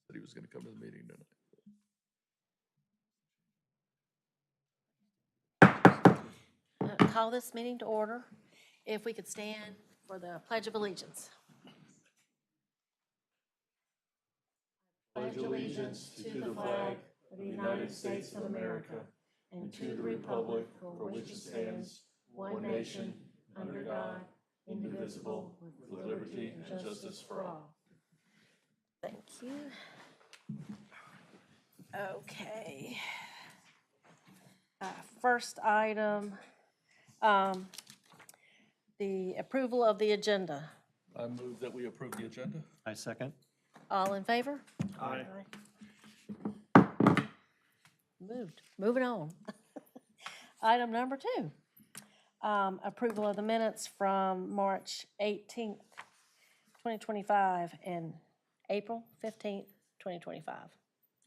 Said he was gonna come to the meeting tonight. Call this meeting to order. If we could stand for the Pledge of Allegiance. Pledge allegiance to the flag of the United States of America and to the republic for which it stands, one nation, under God, indivisible, with liberty and justice for all. Thank you. Okay. First item, the approval of the agenda. I move that we approve the agenda. I second. All in favor? Aye. Moving on. Item number 2, approval of the minutes from March 18th, 2025 and April 15th, 2025.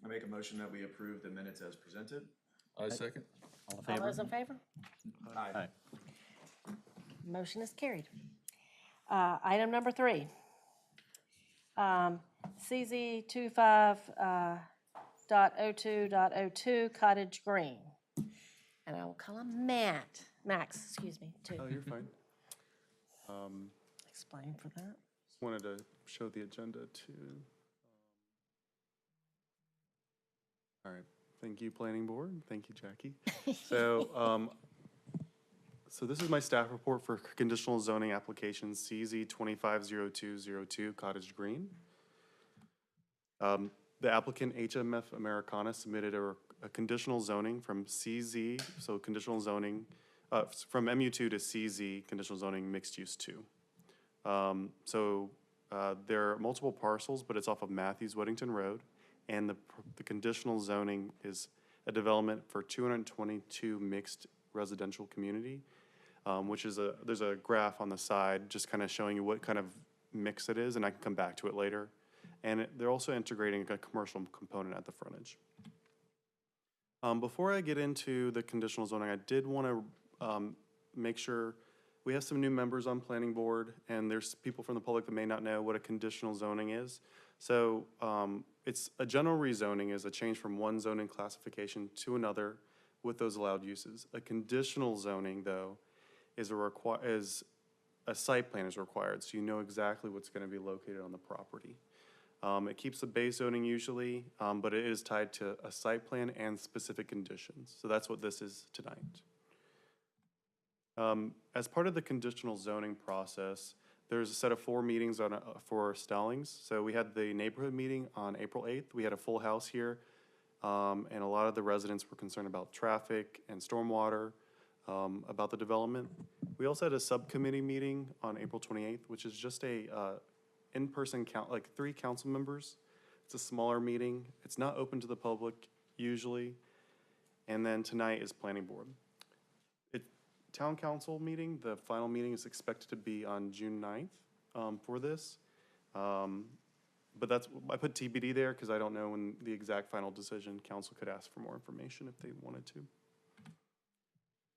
I make a motion that we approve the minutes as presented. I second. All in All favor? those in favor? Aye. Motion is carried. Item number 3, CZ 25.02.02 Cottage Green. And I will call him Max, excuse me, too. Oh, you're fine. Explain for that. Just wanted to show the agenda too. All right, thank you, Planning Board. Thank you, Jackie. So this is my staff report for conditional zoning application CZ 250202 Cottage Green. The applicant HMF Americana submitted a conditional zoning from CZ, so conditional zoning, from MU2 to CZ, conditional zoning mixed use 2. There are multiple parcels, but it's off of Matthews Weddington Road, and the conditional zoning is a development for 222 mixed residential community, which is there's a graph on the side just kind of showing you what kind of mix it is, and I can come back to it later. And they're also integrating a commercial component at the frontage. Before I get into the conditional zoning, I did want to make sure we have some new members on planning board, and there's people from the public that may not know what a conditional zoning is. So it's a general rezoning is a change from one zoning classification to another with those allowed uses. A conditional zoning, though, is a site plan is required, so you know exactly what's going to be located on the property. It keeps the base zoning usually, but it is tied to a site plan and specific conditions. So that's what this is tonight. As part of the conditional zoning process, there's a set of 4 meetings for Stallings. So we had the neighborhood meeting on April 8th. We had a full house here, and a lot of the residents were concerned about traffic and stormwater, about the development. We also had a subcommittee meeting on April 28th, which is just a in-person count, like 3 council members. It's a smaller meeting. It's not open to the public usually. And then tonight is planning board. Town council meeting, the final meeting is expected to be on June 9th for this. But I put TBD there because I don't know when the exact final decision. Council could ask for more information if they wanted to.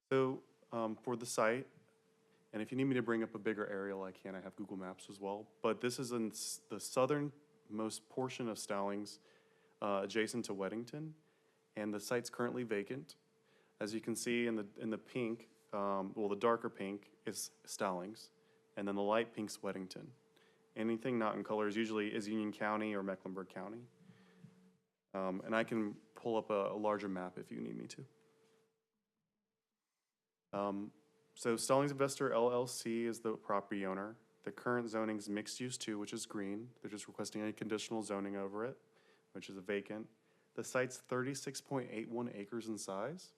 So for the site, and if you need me to bring up a bigger aerial, I can. I have Google Maps as well. But this is in the southernmost portion of Stallings, adjacent to Weddington, and the site's currently vacant. As you can see in the pink, well, the darker pink is Stallings, and then the light pink's Weddington. Anything not in colors usually is Union County or Mecklenburg County. And I can pull up a larger map if you need me to. So Stallings Investor LLC is the property owner. The current zoning is mixed use 2, which is green. They're just requesting a conditional zoning over it, which is a vacant. The site's 36.81 acres in size.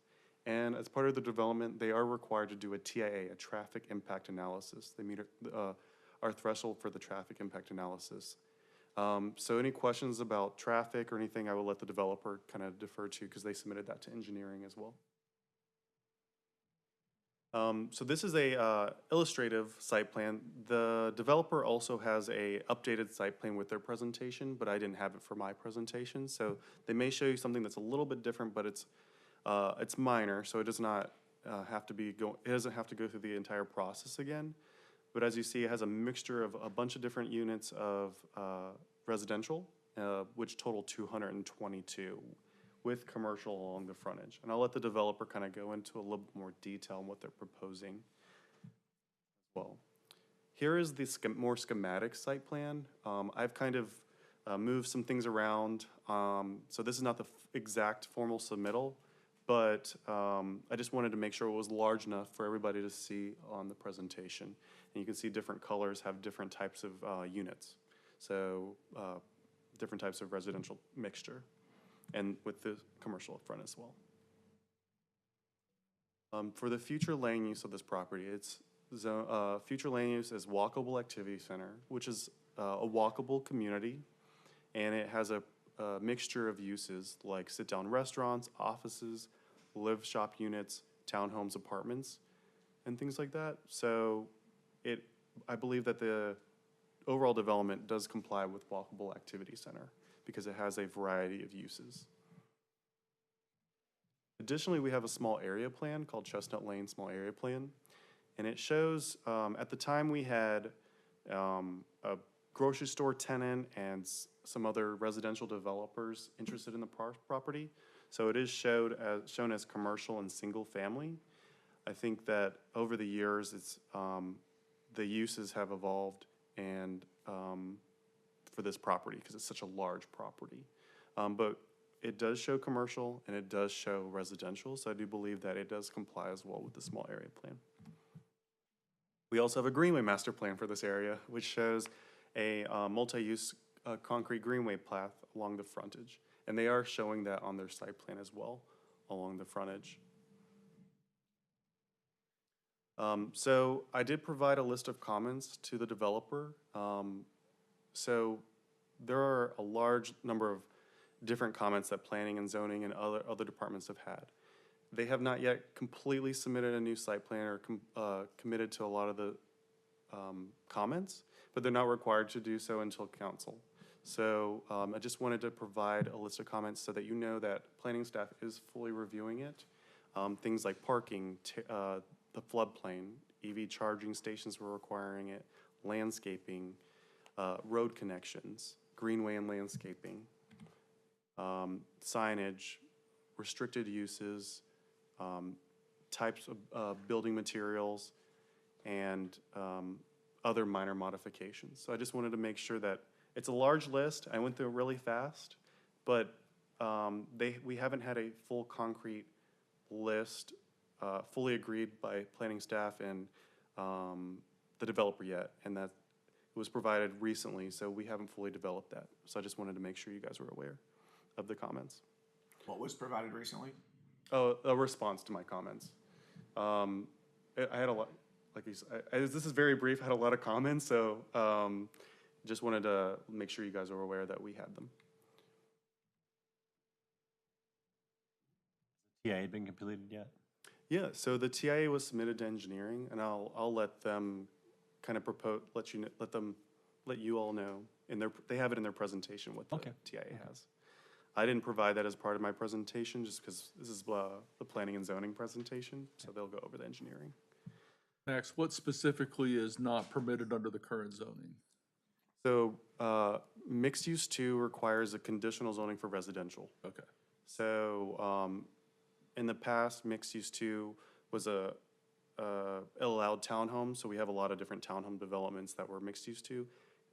And as part of the development, they are required to do a TIA, a traffic impact analysis. They meet our threshold for the traffic impact analysis. So any questions about traffic or anything, I will let the developer kind of defer to because they submitted that to engineering as well. So this is a illustrative site plan. The developer also has a updated site plan with their presentation, but I didn't have it for my presentation. So they may show you something that's a little bit different, but it's minor, so it does not it doesn't have to go through the entire process again. But as you see, it has a mixture of a bunch of different units of residential which total 222 with commercial along the frontage. And I'll let the developer kind of go into a little bit more detail on what they're proposing as well. Here is the more schematic site plan. I've kind of moved some things around. So this is not the exact formal submittal, but I just wanted to make sure it was large enough for everybody to see on the presentation. And you can see different colors have different types of units. So different types of residential mixture, and with the commercial up front as well. For the future land use of this property, it's future land use is walkable activity center, which is a walkable community, and it has a mixture of uses like sit-down restaurants, offices, live shop units, townhomes, apartments, and things like that. So I believe that the overall development does comply with walkable activity center because it has a variety of uses. Additionally, we have a small area plan called Chestnut Lane Small Area Plan. And it shows, at the time we had a grocery store tenant and some other residential developers interested in the property. So it is shown as commercial and single family. I think that over the years, the uses have evolved and for this property because it's such a large property. But it does show commercial and it does show residential. So I do believe that it does comply as well with the small area plan. We also have a greenway master plan for this area, which shows a multi-use concrete greenway path along the frontage. And they are showing that on their site plan as well, along the frontage. So I did provide a list of comments to the developer. So there are a large number of different comments that planning and zoning and other departments have had. They have not yet completely submitted a new site plan or committed to a lot of the comments, but they're not required to do so until council. So I just wanted to provide a list of comments so that you know that planning staff is fully reviewing it. Things like parking, the floodplain, EV charging stations were requiring it, landscaping, road connections, greenway and landscaping, signage, restricted uses, types of building materials, and other minor modifications. So I just wanted to make sure that it's a large list. I went through it really fast, but we haven't had a full concrete list fully agreed by planning staff and the developer yet, and that was provided recently, so we haven't fully developed that. So I just wanted to make sure you guys were aware of the comments. What was provided recently? Oh, a response to my comments. I had a lot, like you said, this is very brief, I had a lot of comments, so just wanted to make sure you guys are aware that we had them. TIA been completed yet? Yeah, so the TIA was submitted to engineering, and I'll let them kind of propose, let you all know, they have it in their presentation what the TIA has. I didn't provide that as part of my presentation just because this is the planning and zoning presentation, so they'll go over the engineering. Max, what specifically is not permitted under the current zoning? So mixed use 2 requires a conditional zoning for residential. Okay. So in the past, mixed use 2 was allowed townhomes, so we have a lot of different townhome developments that were mixed use 2.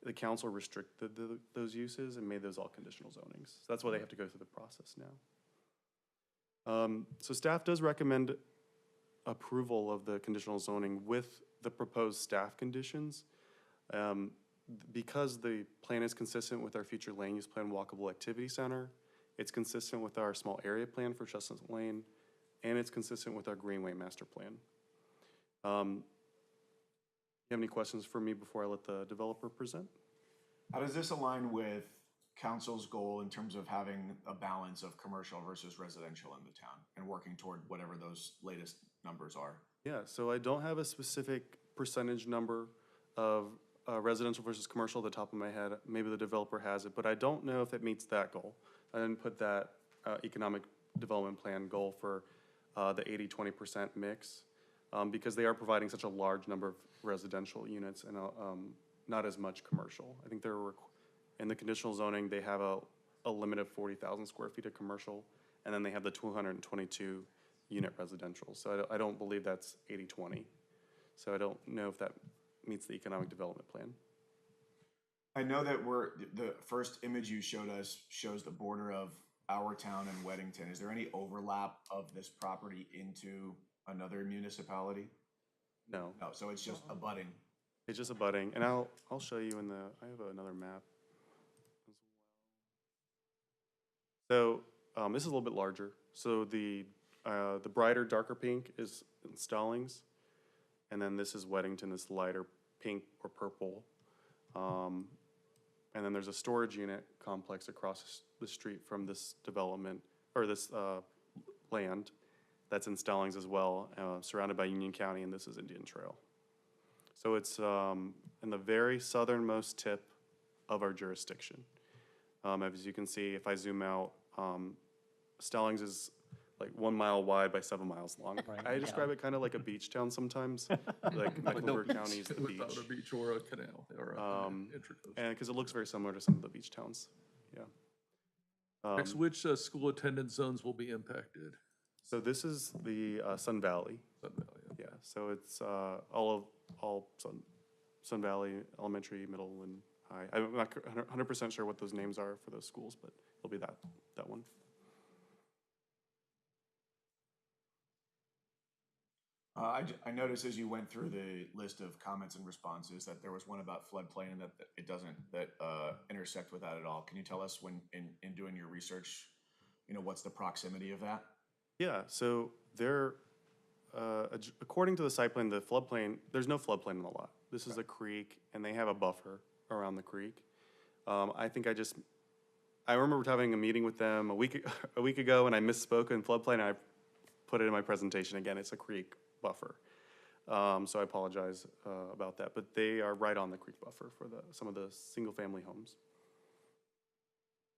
The council restricted those uses and made those all conditional zonings. So that's why they have to go through the process now. So staff does recommend approval of the conditional zoning with the proposed staff conditions. Because the plan is consistent with our future land use plan walkable activity center, it's consistent with our small area plan for Chestnut Lane, and it's consistent with our Greenway master plan. You have any questions for me before I let the developer present? How does this align with council's goal in terms of having a balance of commercial versus residential in the town and working toward whatever those latest numbers are? Yeah, so I don't have a specific percentage number of residential versus commercial at the top of my head. Maybe the developer has it, but I don't know if it meets that goal. I didn't put that economic development plan goal for the 80-20% mix because they are providing such a large number of residential units and not as much commercial. I think they're In the conditional zoning, they have a limit of 40,000 square feet of commercial, and then they have the 222 unit residential. So I don't believe that's 80/20. So I don't know if that meets the economic development plan. I know that the first image you showed us shows the border of our town and Weddington. Is there any overlap of this property into another municipality? No, No, so it's just abutting. it's just abutting, and I'll show you I have another map. So this is a little bit larger. So the brighter, darker pink is in Stallings, and then this is Weddington, this lighter pink or purple. And then there's a storage unit complex across the street from this development, or this land that's in Stallings as well, surrounded by Union County, and this is Indian Trail. So it's in the very southernmost tip of our jurisdiction. As you can see, if I zoom out, Stallings is like 1 mile wide by 7 miles long. I describe it kind of like a beach town sometimes, like Mecklenburg County is the beach. Without a beach or a canal or a intracoastal. And because it looks very similar to some of the beach towns, yeah. Next, which school attendance zones will be impacted? So this is the Sun Valley. Sun Valley, yeah. Yeah, so it's all Sun Valley Elementary, Middle, and High. I'm not 100% sure what those names are for those schools, but it'll be that one. I noticed as you went through the list of comments and responses that there was one about floodplain and that it doesn't intersect with that at all. Can you tell us when in doing your research, what's the proximity of that? Yeah, so there, according to the site plan, the floodplain, there's no floodplain in the lot. This is a creek, and they have a buffer around the creek. I remember having a meeting with them a week ago, and I misspoke in floodplain, and I put it in my presentation again. It's a creek buffer. So I apologize about that, but they are right on the creek buffer for some of the single-family homes.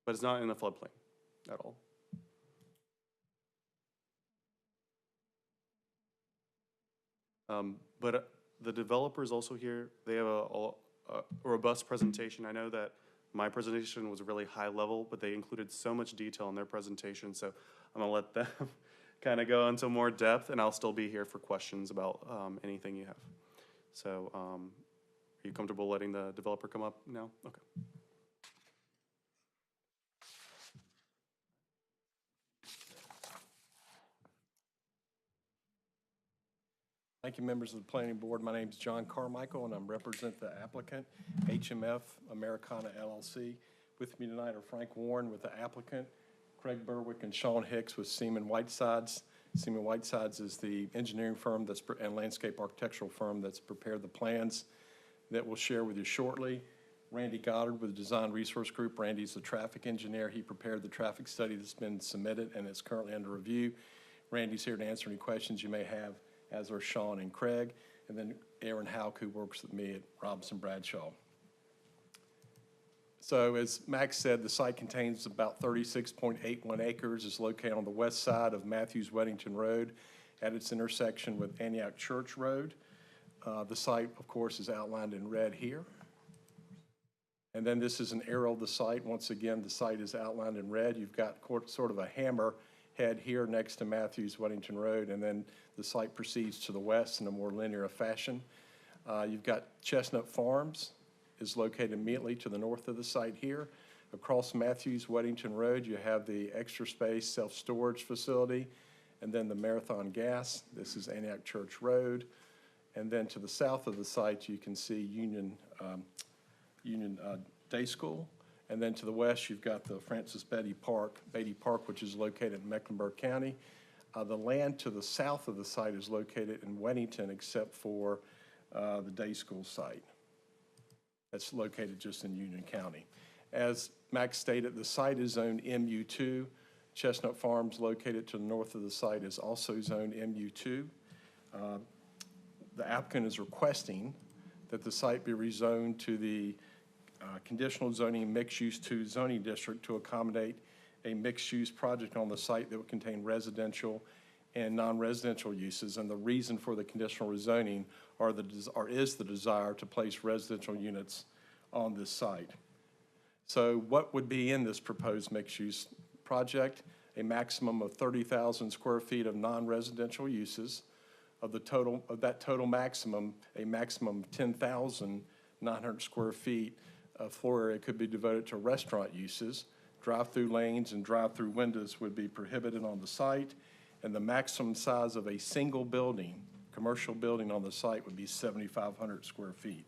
But it's not in the floodplain at all. But the developer is also here. They have a robust presentation. I know that my presentation was really high level, but they included so much detail in their presentation, so I'm gonna let them kind of go into more depth, and I'll still be here for questions about anything you have. So are you comfortable letting the developer come up now? Okay. Thank you, members of the planning board. My name is John Carmichael, and I represent the applicant, HMF Americana LLC. With me tonight are Frank Warren with the applicant, Craig Berwick and Sean Hicks with Seaman Whitesides. Seaman Whitesides is the engineering firm and landscape architectural firm that's prepared the plans that we'll share with you shortly. Randy Goddard with the Design Resource Group. Randy's the traffic engineer. He prepared the traffic study that's been submitted and is currently under review. Randy's here to answer any questions you may have, as are Sean and Craig, and then Aaron Hauk, who works with me at Robinson Bradshaw. So as Max said, the site contains about 36.81 acres. It's located on the west side of Matthews Weddington Road at its intersection with Antioch Church Road. The site, of course, is outlined in red here. And then this is an aerial of the site. Once again, the site is outlined in red. You've got sort of a hammer head here next to Matthews Weddington Road, and then the site proceeds to the west in a more linear fashion. You've got Chestnut Farms is located immediately to the north of the site here. Across Matthews Weddington Road, you have the Extra Space self-storage facility, and then the Marathon Gas. This is Antioch Church Road. And then to the south of the site, you can see Union Day School. And then to the west, you've got the Francis Beatty Park, which is located in Mecklenburg County. The land to the south of the site is located in Weddington, except for the day school site. That's located just in Union County. As Max stated, the site is zoned MU2. Chestnut Farms, located to the north of the site, is also zoned MU2. The applicant is requesting that the site be rezoned to the conditional zoning mixed-use 2 zoning district to accommodate a mixed-use project on the site that would contain residential and non-residential uses. And the reason for the conditional rezoning is the desire to place residential units on this site. So what would be in this proposed mixed-use project? A maximum of 30,000 square feet of non-residential uses. Of that total maximum, a maximum of 10,900 square feet of floor area could be devoted to restaurant uses. Drive-through lanes and drive-through windows would be prohibited on the site, and the maximum size of a single building, commercial building on the site would be 7,500 square feet.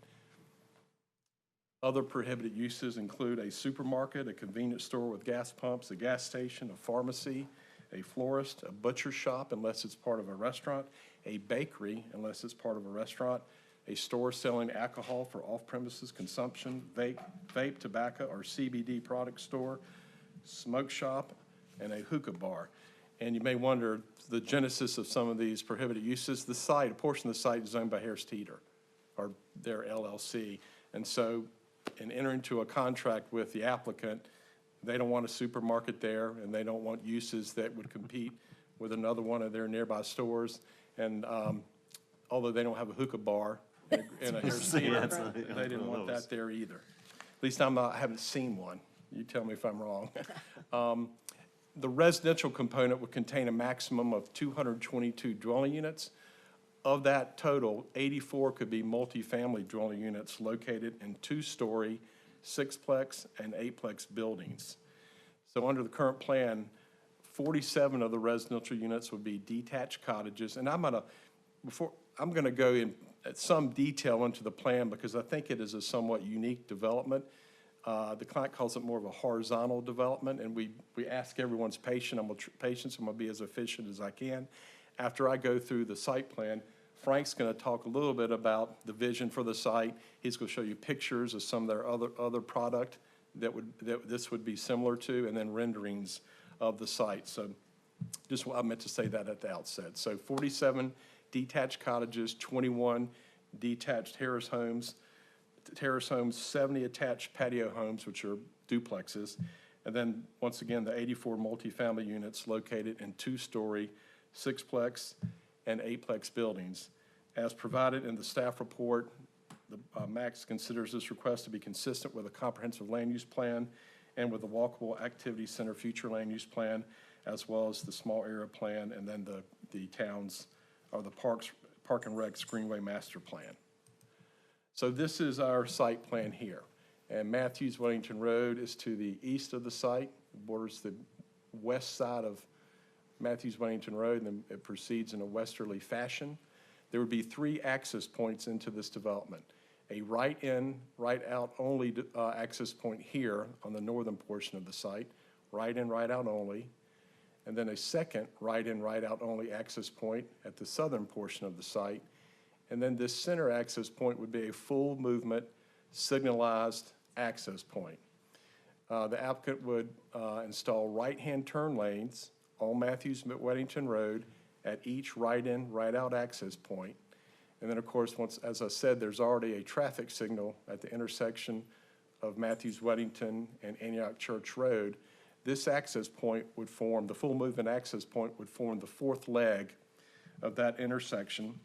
Other prohibited uses include a supermarket, a convenience store with gas pumps, a gas station, a pharmacy, a florist, a butcher shop unless it's part of a restaurant, a bakery unless it's part of a restaurant, a store selling alcohol for off-premises consumption, vape, tobacco, or CBD product store, smoke shop, and a hookah bar. And you may wonder the genesis of some of these prohibited uses. The site, a portion of the site is owned by Harris Teeter, or their LLC. And so in entering into a contract with the applicant, they don't want a supermarket there, and they don't want uses that would compete with another one of their nearby stores. And although they don't have a hookah bar and a Harris Teeter, they didn't want that there either. At least I haven't seen one. You tell me if I'm wrong. The residential component would contain a maximum of 222 dwelling units. Of that total, 84 could be multifamily dwelling units located in two-story, sixplex, and eightplex buildings. So under the current plan, 47 of the residential units would be detached cottages. And I'm gonna go in at some detail into the plan because I think it is a somewhat unique development. The client calls it more of a horizontal development, and we ask everyone's patience. I'm gonna be as efficient as I can. After I go through the site plan, Frank's gonna talk a little bit about the vision for the site. He's gonna show you pictures of some of their other product that this would be similar to, and then renderings of the site. So I meant to say that at the outset. So 47 detached cottages, 21 detached terrace homes, 70 attached patio homes, which are duplexes, and then, once again, the 84 multifamily units located in two-story, sixplex, and eightplex buildings. As provided in the staff report, the MAX considers this request to be consistent with a comprehensive land use plan and with the Walkable Activity Center future land use plan, as well as the small area plan, and then the towns, or the Park and Rec Greenway Master Plan. So this is our site plan here. And Matthews Weddington Road is to the east of the site, borders the west side of Matthews Weddington Road, and then it proceeds in a westerly fashion. There would be 3 access points into this development. A right-in, right-out only access point here on the northern portion of the site, right-in, right-out only, and then a second right-in, right-out only access point at the southern portion of the site. And then this center access point would be a full movement signalized access point. The applicant would install right-hand turn lanes on Matthews Weddington Road at each right-in, right-out access point. And then, of course, as I said, there's already a traffic signal at the intersection of Matthews Weddington and Antioch Church Road. This access point would form, the full movement access point would form the fourth leg of that intersection.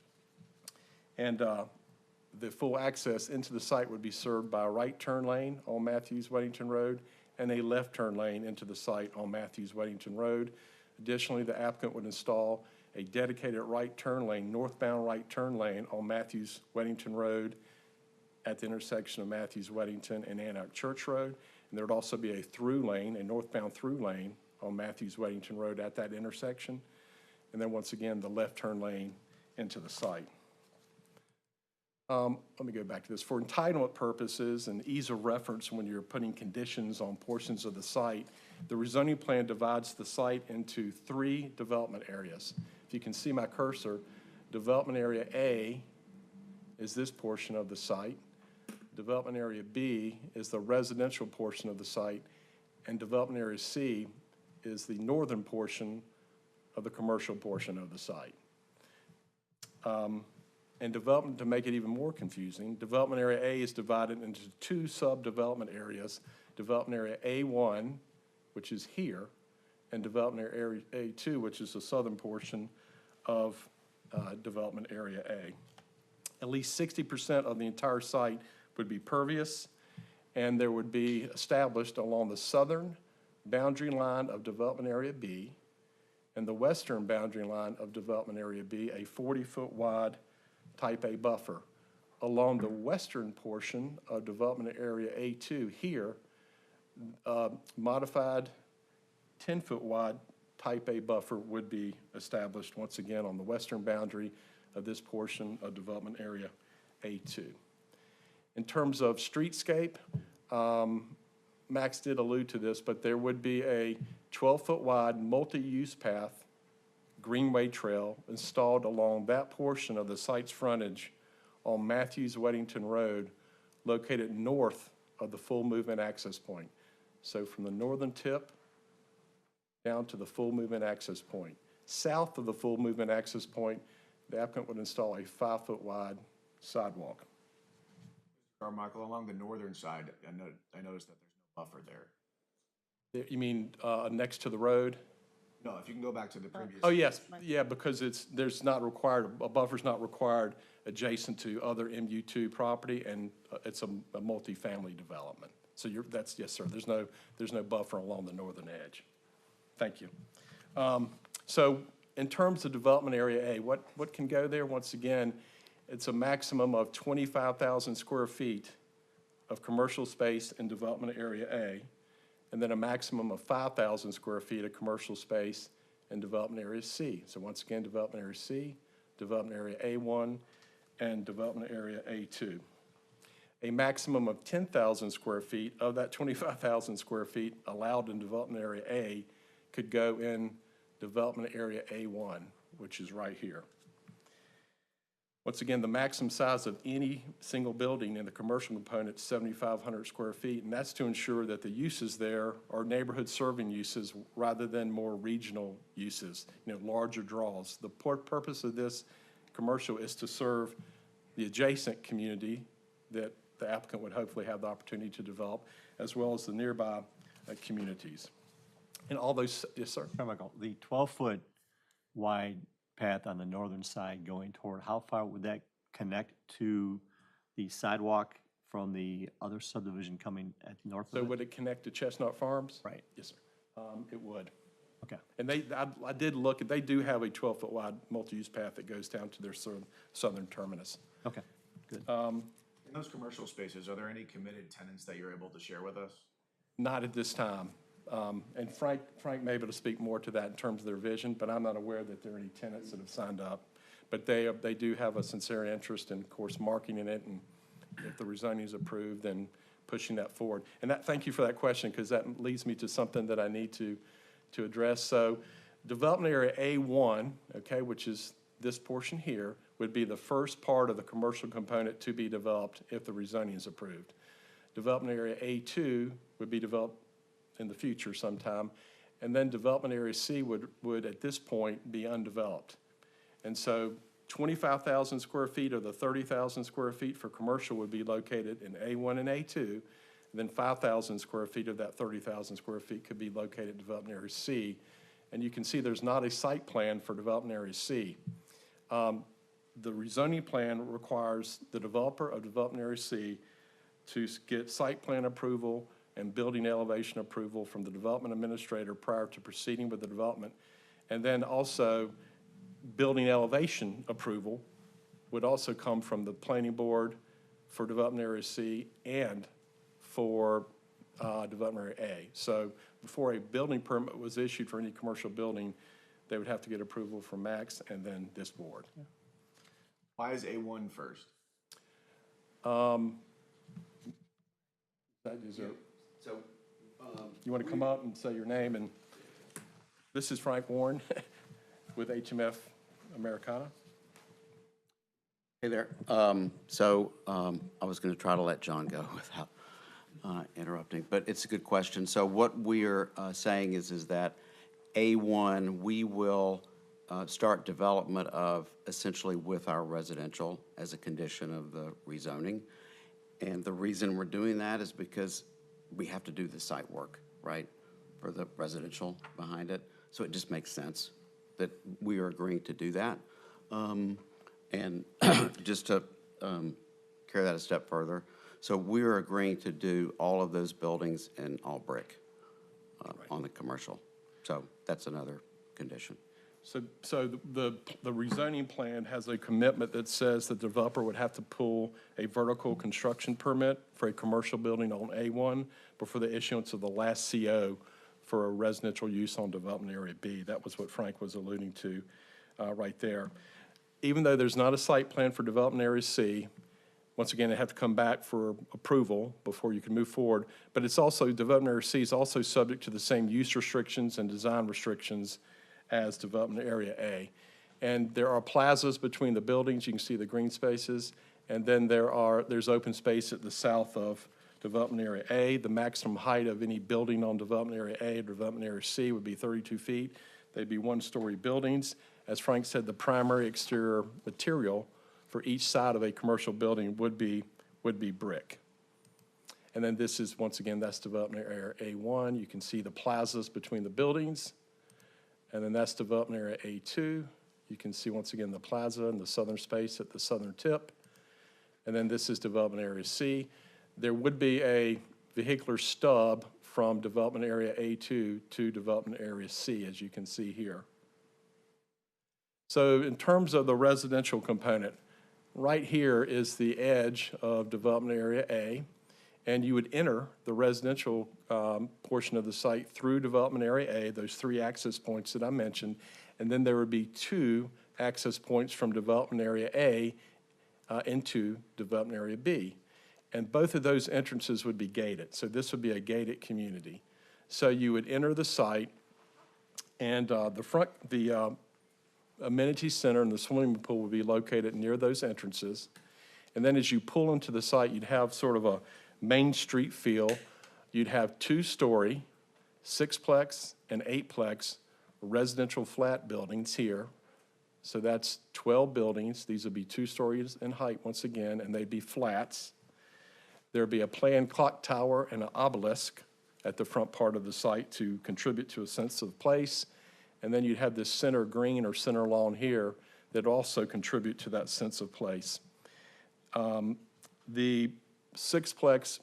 And the full access into the site would be served by a right turn lane on Matthews Weddington Road and a left turn lane into the site on Matthews Weddington Road. Additionally, the applicant would install a dedicated right turn lane, northbound right turn lane on Matthews Weddington Road at the intersection of Matthews Weddington and Antioch Church Road. And there would also be a through lane, a northbound through lane on Matthews Weddington Road at that intersection. And then once again, the left turn lane into the site. Let me go back to this. For entitlement purposes and ease of reference when you're putting conditions on portions of the site, the rezoning plan divides the site into 3 development areas. If you can see my cursor, development area A is this portion of the site. Development area B is the residential portion of the site, and development area C is the northern portion of the commercial portion of the site. And development, to make it even more confusing, development area A is divided into 2 sub-development areas. Development area A1, which is here, and development area A2, which is the southern portion of development area A. At least 60% of the entire site would be pervious, and there would be established along the southern boundary line of Development Area B and the western boundary line of Development Area B, a 40-foot wide Type A buffer. Along the western portion of Development Area A2 here, modified 10-foot wide Type A buffer would be established once again on the western boundary of this portion of Development Area A2. In terms of streetscape, Max did allude to this, but there would be a 12-foot wide multi-use path, greenway trail installed along that portion of the site's frontage on Matthews Weddington Road, located north of the full movement access point. So from the northern tip down to the full movement access point. South of the full movement access point, the applicant would install a 5-foot wide sidewalk. Carmichael, along the northern side, I noticed that there's no buffer there. You mean next to the road? No, if you can go back to the previous. Oh, yes, yeah, because there's not required, a buffer's not required adjacent to other MU2 property, and it's a multifamily development. So yes, sir, there's no buffer along the northern edge. Thank you. So in terms of Development Area A, what can go there? Once again, it's a maximum of 25,000 square feet of commercial space in Development Area A, and then a maximum of 5,000 square feet of commercial space in Development Area C. So once again, Development Area C, Development Area A1, and Development Area A2. A maximum of 10,000 square feet of that 25,000 square feet allowed in Development Area A could go in Development Area A1, which is right here. Once again, the maximum size of any single building in the commercial component is 7,500 square feet, and that's to ensure that the uses there are neighborhood serving uses rather than more regional uses, larger draws. The purpose of this commercial is to serve the adjacent community that the applicant would hopefully have the opportunity to develop, as well as the nearby communities. And all those, yes, sir? Carmichael, the 12-foot wide path on the northern side going toward, how far would that connect to the sidewalk from the other subdivision coming at north of So it? would it connect to Chestnut Farms? Right. Yes, sir. It would. Okay. And I did look, they do have a 12-foot wide multi-use path that goes down to their southern terminus. Okay, good. In those commercial spaces, are there any committed tenants that you're able to share with us? Not at this time. And Frank may be able to speak more to that in terms of their vision, but I'm not aware that there are any tenants that have signed up. But they do have a sincere interest in, of course, marketing it, and if the rezoning is approved, then pushing that forward. And thank you for that question, because that leads me to something that I need to address. So Development Area A1, okay, which is this portion here, would be the first part of the commercial component to be developed if the rezoning is approved. Development Area A2 would be developed in the future sometime, and then Development Area C would at this point be undeveloped. And so 25,000 square feet of the 30,000 square feet for commercial would be located in A1 and A2, and then 5,000 square feet of that 30,000 square feet could be located in Development Area C. And you can see there's not a site plan for Development Area C. The rezoning plan requires the developer of Development Area C to get site plan approval and building elevation approval from the development administrator prior to proceeding with the development. And then also, building elevation approval would also come from the planning board for Development Area C and for Development Area A. So before a building permit was issued for any commercial building, they would have to get approval from Max and then this board. Yeah. Why is A1 first? You want to come up and say your name? And this is Frank Warren with HMF Americana. Hey there. I was going to try to let John go without interrupting, but it's a good question. So what we're saying is that A1, we will start development of essentially with our residential as a condition of the rezoning. And the reason we're doing that is because we have to do the site work, right, for the residential behind it. So it just makes sense that we are agreeing to do that. And just to carry that a step further, So we're agreeing to do all of those buildings in all brick on the commercial. So that's another condition. So the rezoning plan has a commitment that says the developer would have to pull a vertical construction permit for a commercial building on A1 before the issuance of the last CO for a residential use on development area B. That was what Frank was alluding to right there. Even though there's not a site plan for development area C, once again, it have to come back for approval before you can move forward. But it's also, development area C is also subject to the same use restrictions and design restrictions as development area A. And there are plazas between the buildings. You can see the green spaces. And then there's open space at the south of development area A. The maximum height of any building on development area A or development area C would be 32 feet. They'd be one-story buildings. As Frank said, the primary exterior material for each side of a commercial building would be brick. And then this is, once again, that's development area A1. You can see the plazas between the buildings. And then that's development area A2. You can see, once again, the plaza and the southern space at the southern tip. And then this is development area C. There would be a vehicular stub from development area A2 to development area C, as you can see here. So in terms of the residential component, right here is the edge of development area A, and you would enter the residential portion of the site through development area A, those 3 access points that I mentioned, and then there would be 2 access points from development area A into development area B. And both of those entrances would be gated, so this would be a gated community. So you would enter the site, and the amenity center and the swimming pool would be located near those entrances. And then as you pull into the site, you'd have sort of a Main Street feel. You'd have 2-story, 6-plex and 8-plex residential flat buildings here. So that's 12 buildings. These would be 2 stories in height once again, and they'd be flats. There'd be a planned clock tower and an obelisk at the front part of the site to contribute to a sense of place. And then you'd have this center green or center lawn here that also contribute to that sense of place. The 6-plex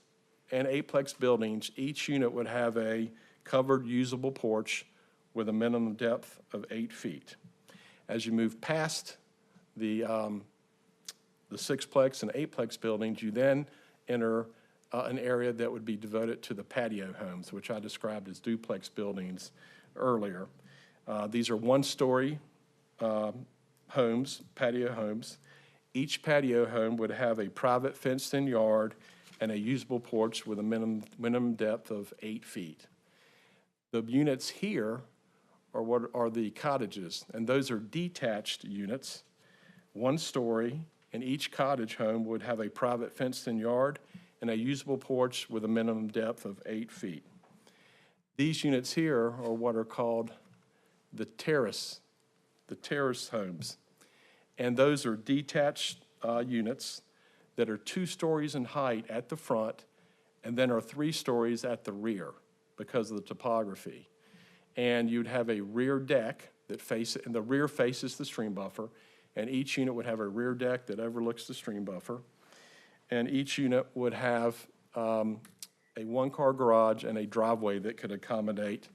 and 8-plex buildings, each unit would have a covered usable porch with a minimum depth of 8 feet. As you move past the 6-plex and 8-plex buildings, you then enter an area that would be devoted to the patio homes, which I described as duplex buildings earlier. These are 1-story homes, patio homes. Each patio home would have a private fenced-in yard and a usable porch with a minimum depth of 8 feet. The units here are what are the cottages, and those are detached units, 1-story, and each cottage home would have a private fenced-in yard and a usable porch with a minimum depth of 8 feet. These units here are what are called the terrace homes. And those are detached units that are 2 stories in height at the front and then are 3 stories at the rear because of the topography. And you'd have a rear deck that and the rear faces the stream buffer, and each unit would have a rear deck that overlooks the stream buffer. And each unit would have a 1-car garage and a driveway that could accommodate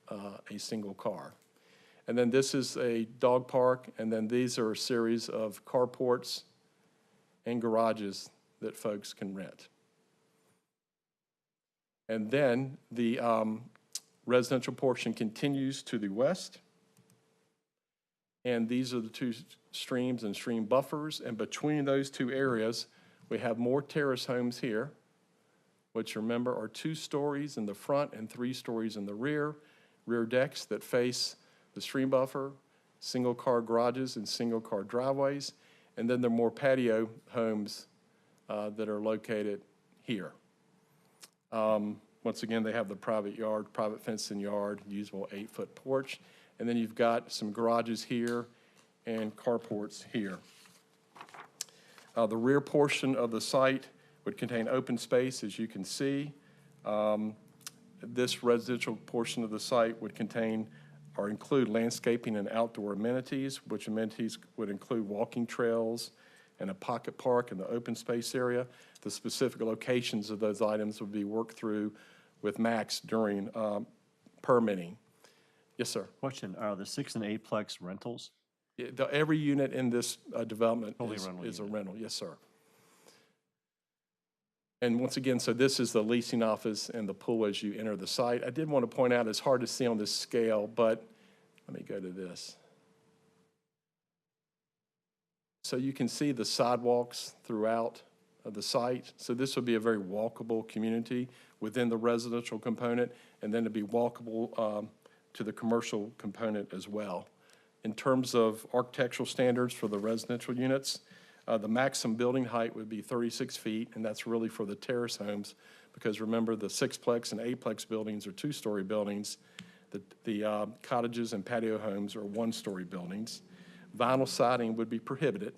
a single car. And then this is a dog park, and then these are a series of carports and garages that folks can rent. And then the residential portion continues to the west. And these are the 2 streams and stream buffers. And between those 2 areas, we have more terrace homes here, which remember are 2 stories in the front and 3 stories in the rear decks that face the stream buffer, single-car garages and single-car driveways. And then there are more patio homes that are located here. Once again, they have the private yard, private fenced-in yard, usable 8-foot porch. And then you've got some garages here and carports here. The rear portion of the site would contain open space, as you can see. This residential portion of the site would contain or include landscaping and outdoor amenities, which amenities would include walking trails and a pocket park in the open space area. The specific locations of those items would be worked through with Max during permitting. Yes, sir. Question, are the 6 and 8-plex rentals? Every unit in this development Totally is rental is a unit. rental, yes, sir. And once again, so this is the leasing office and the pool as you enter the site. I did want to point out, it's hard to see on this scale, but let me go to this. So you can see the sidewalks throughout the site. So this would be a very walkable community within the residential component, and then to be walkable to the commercial component as well. In terms of architectural standards for the residential units, the maximum building height would be 36 feet, and that's really for the terrace homes, because remember, the 6-plex and 8-plex buildings are 2-story buildings. The cottages and patio homes are 1-story buildings. Vinyl siding would be prohibited,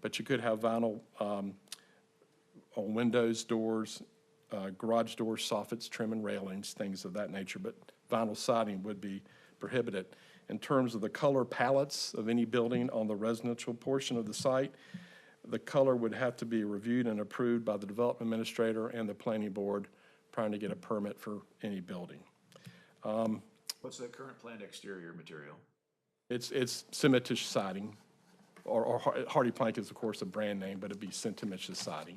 but you could have vinyl on windows, doors, garage doors, soffits, trim, and railings, things of that nature, but vinyl siding would be prohibited. In terms of the color palettes of any building on the residential portion of the site, the color would have to be reviewed and approved by the development administrator and the planning board prior to get a permit for any building. What's the current planned exterior material? It's cementitious siding, or hardy plank is, of course, a brand name, but it'd be cementitious siding.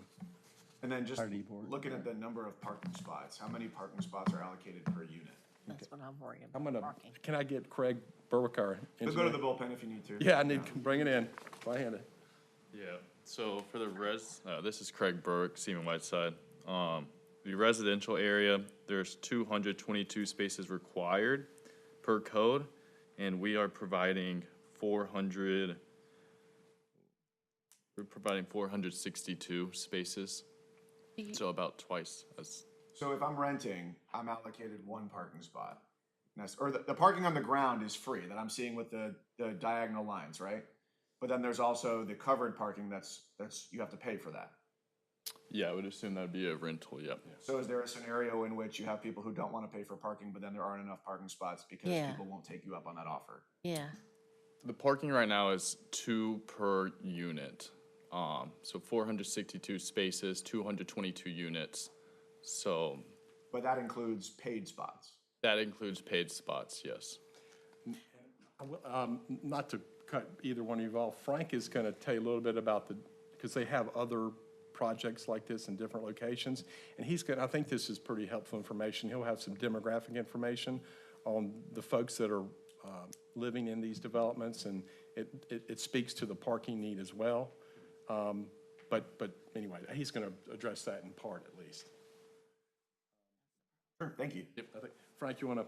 And then just Hardy board. looking at the number of parking spots, how many parking spots are allocated per unit? That's what I'm worried I'm about, gonna, parking. can I get Craig Berwick, our We'll engineer? go to the bullpen if you need to. Yeah, I need, bring it in, right-handed. Yeah, so for the this is Craig Burke, Seaman Whiteside. The residential area, there's 222 spaces required per code, and we are providing 462 spaces, so about twice as. So if I'm renting, I'm allocated one parking spot. Or the parking on the ground is free that I'm seeing with the diagonal lines, right? But then there's also the covered parking that's you have to pay for that. Yeah, I would assume that would be a rental, yep. So is there a scenario in which you have people who don't want to pay for parking, but then there aren't enough parking spots because Yeah. people won't take you up on that offer? Yeah, The parking right now is 2 per unit. So 462 spaces, 222 units. So But that includes paid spots. that includes paid spots, yes. Not to cut either one of you off, Frank is gonna tell you a little bit about because they have other projects like this in different locations, and I think this is pretty helpful information. He'll have some demographic information on the folks that are living in these developments, and it speaks to the parking need as well. But anyway, he's gonna address that in part at least. Sure, thank you. Yep. I think, Frank, you wanna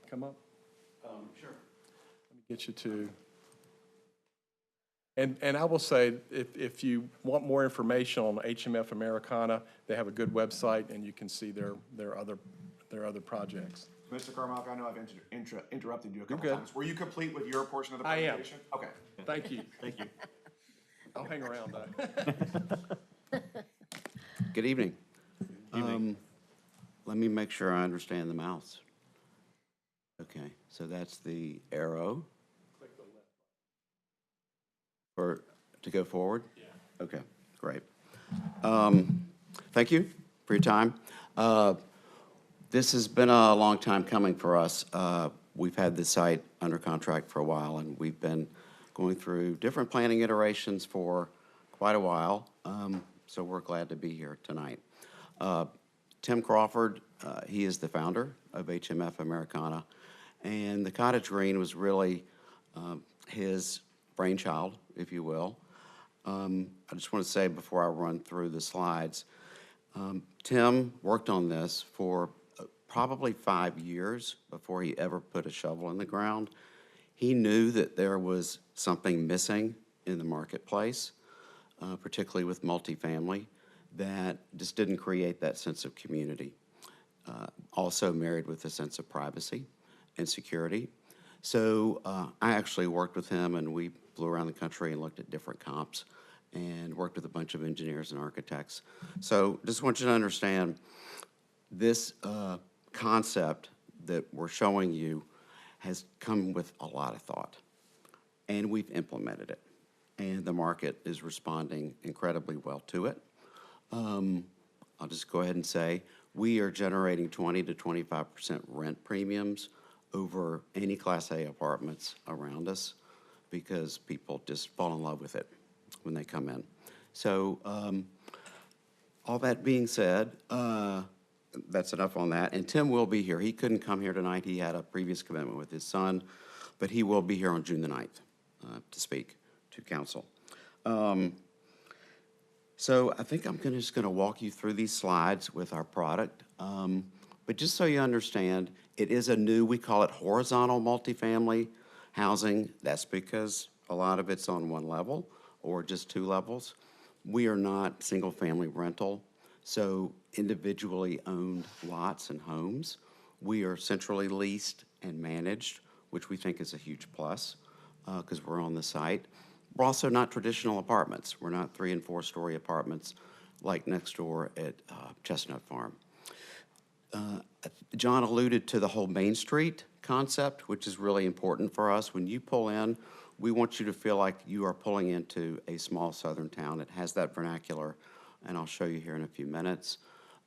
come up? Sure. Let me get you to. And I will say, if you want more information on HMF Americana, they have a good website, and you can see their other projects. Mr. Carmichael, I know I've interrupted you a couple good. times. Were you complete with your portion of the I am. presentation? Okay. Thank you. Thank you. I'll hang around, though. Good evening. Let me make sure I understand the mouse. Okay, so that's the arrow. Or to go forward? Yeah. Okay, great. Thank you for your time. This has been a long time coming for us. We've had this site under contract for a while, and we've been going through different planning iterations for quite a while. So we're glad to be here tonight. Tim Crawford, he is the founder of HMF Americana, and the Cottage Green was really his brainchild, if you will. I just want to say before I run through the slides, Tim worked on this for probably 5 years before he ever put a shovel in the ground. He knew that there was something missing in the marketplace, particularly with multifamily, that just didn't create that sense of community. Also married with a sense of privacy and security. So I actually worked with him, and we flew around the country and looked at different comps and worked with a bunch of engineers and architects. So just want you to understand this concept that we're showing you has come with a lot of thought, and we've implemented it. and the market is responding incredibly well to it. I'll just go ahead and say, we are generating 20 to 25% rent premiums over any Class A apartments around us because people just fall in love with it when they come in. So all that being said, that's enough on that. And Tim will be here. He couldn't come here tonight. He had a previous commitment with his son, but he will be here on June the 9th to speak to council. So I think I'm just going to walk you through these slides with our product. But just so you understand, it is a new, we call it horizontal multifamily housing. That's because a lot of it's on one level or just two levels. We are not single-family rental, so individually owned lots and homes. We are centrally leased and managed, which we think is a huge plus because we're on the site. We're also not traditional apartments. We're not 3- and 4-story apartments like next door at Chestnut Farm. John alluded to the whole Main Street concept, which is really important for us. When you pull in, we want you to feel like you are pulling into a small southern town. It has that vernacular, and I'll show you here in a few minutes.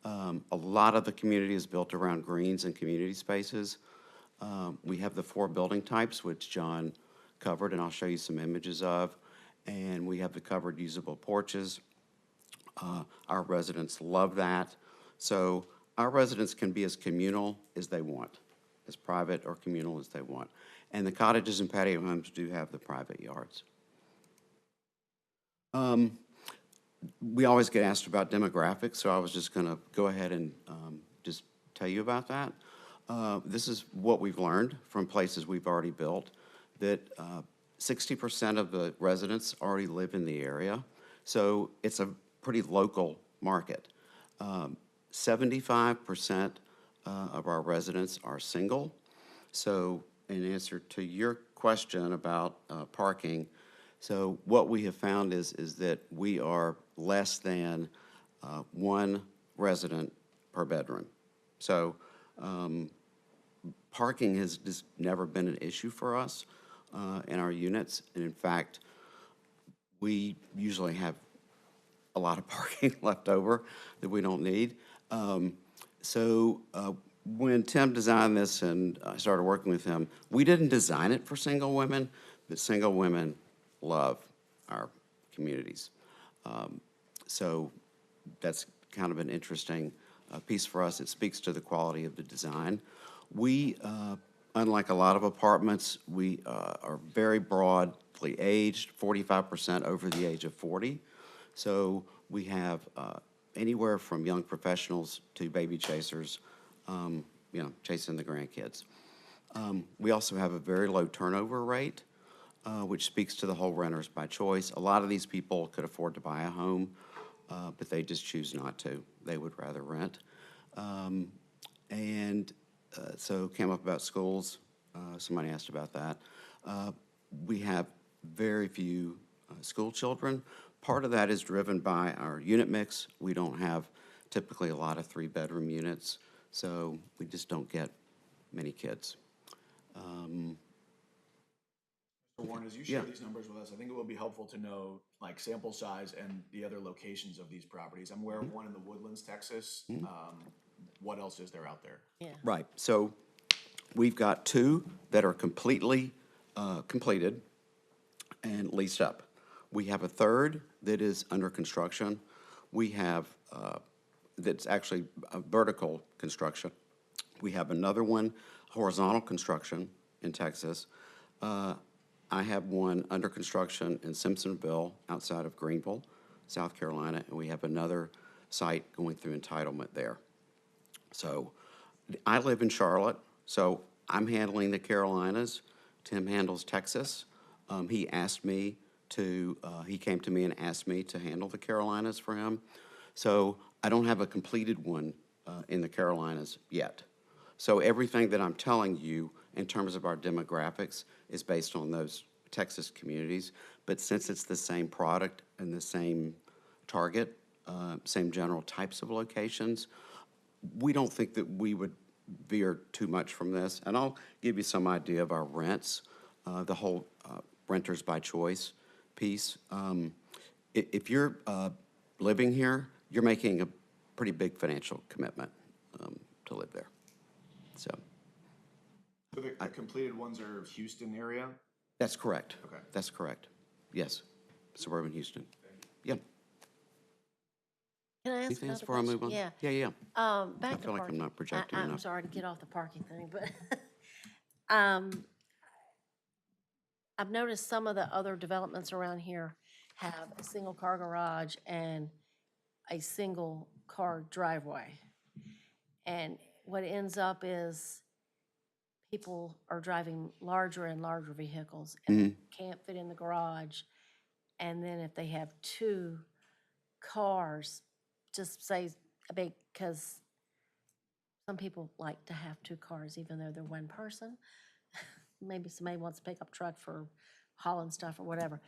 A lot of the community is built around greens and community spaces. We have the 4 building types, which John covered, and I'll show you some images of. And we have the covered usable porches. Our residents love that. So our residents can be as communal as they want, as private or communal as they want. And the cottages and patio homes do have the private yards. We always get asked about demographics, so I was just going to go ahead and just tell you about that. This is what we've learned from places we've already built, that 60% of the residents already live in the area, so it's a pretty local market. 75% of our residents are single, so in answer to your question about parking, so what we have found is that we are less than 1 resident per bedroom. So parking has just never been an issue for us in our units. And in fact, we usually have a lot of parking left over that we don't need. When Tim designed this and I started working with him, we didn't design it for single women, but single women love our communities. So that's kind of an interesting piece for us. It speaks to the quality of the design. We, unlike a lot of apartments, we are very broadly aged, 45% over the age of 40. So we have anywhere from young professionals to baby chasers, chasing the grandkids. We also have a very low turnover rate, which speaks to the whole renters by choice. A lot of these people could afford to buy a home, but they just choose not to. They would rather rent. So came up about schools. Somebody asked about that. We have very few school children. Part of that is driven by our unit mix. We don't have typically a lot of 3-bedroom units, so we just don't get many kids. Warren, as you share these numbers with us, I think it will be helpful to know like sample size and the other locations of these properties. I'm aware of one in the Woodlands, Texas. What else is there out there? Yeah. Right. So we've got 2 that are completely completed and leased up. We have a 3rd that is under construction. We have that's actually a vertical construction. We have another one, horizontal construction in Texas. I have one under construction in Simpsonville outside of Greenville, South Carolina, and we have another site going through entitlement there. So I live in Charlotte, so I'm handling the Carolinas. Tim handles Texas. He came to me and asked me to handle the Carolinas for him. So I don't have a completed one in the Carolinas yet. So everything that I'm telling you in terms of our demographics is based on those Texas communities. But since it's the same product and the same target, same general types of locations, we don't think that we would veer too much from this. And I'll give you some idea of our rents. The whole renters by choice piece. If you're living here, you're making a pretty big financial commitment to live there. So So the completed ones are Houston area? that's correct. Okay. That's correct. Yes, suburban Houston. Yeah. Can I ask Anything else another before I move question? on? Yeah. Yeah, yeah. Back I to feel like I'm parking. not projecting I'm enough. sorry to get off the parking thing, but um, I've noticed some of the other developments around here have a single car garage and a single car driveway. And what ends up is people are driving larger and larger vehicles and they can't fit in the garage. And then if they have two cars, just say, because some people like to have two cars even though they're one person. Maybe somebody wants a pickup truck for hauling stuff or whatever.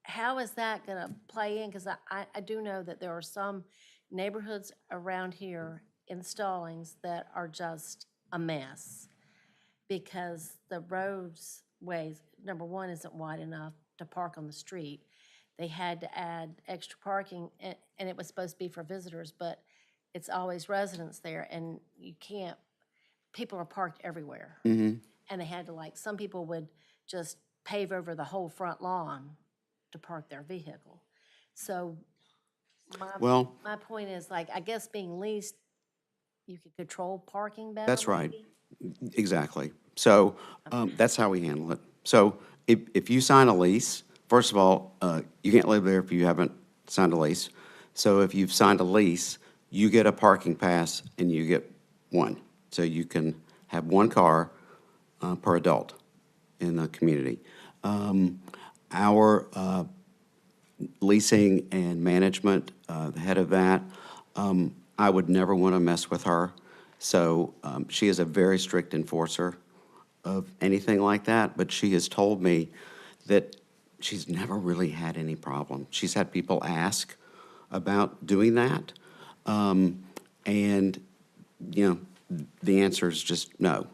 How is that gonna play in? Because I do know that there are some neighborhoods around here in Stallings that are just a mess. Because the ways, number one, isn't wide enough to park on the street. They had to add extra parking, and it was supposed to be for visitors, but it's always residents there, and you can't, people are parked everywhere. And they had to, like, some people would just pave over the whole front lawn to park their vehicle. So Well, my point is, like, I guess being leased, you could control parking better. that's right. maybe? Exactly. So that's how we handle it. So if you sign a lease, first of all, you can't live there if you haven't signed a lease. So if you've signed a lease, you get a parking pass and you get one. So you can have one car per adult in the community. Our leasing and management, the head of that, I would never want to mess with her. So she is a very strict enforcer of anything like that, but she has told me that she's never really had any problem. She's had people ask about doing that, and, you know, the answer is just no.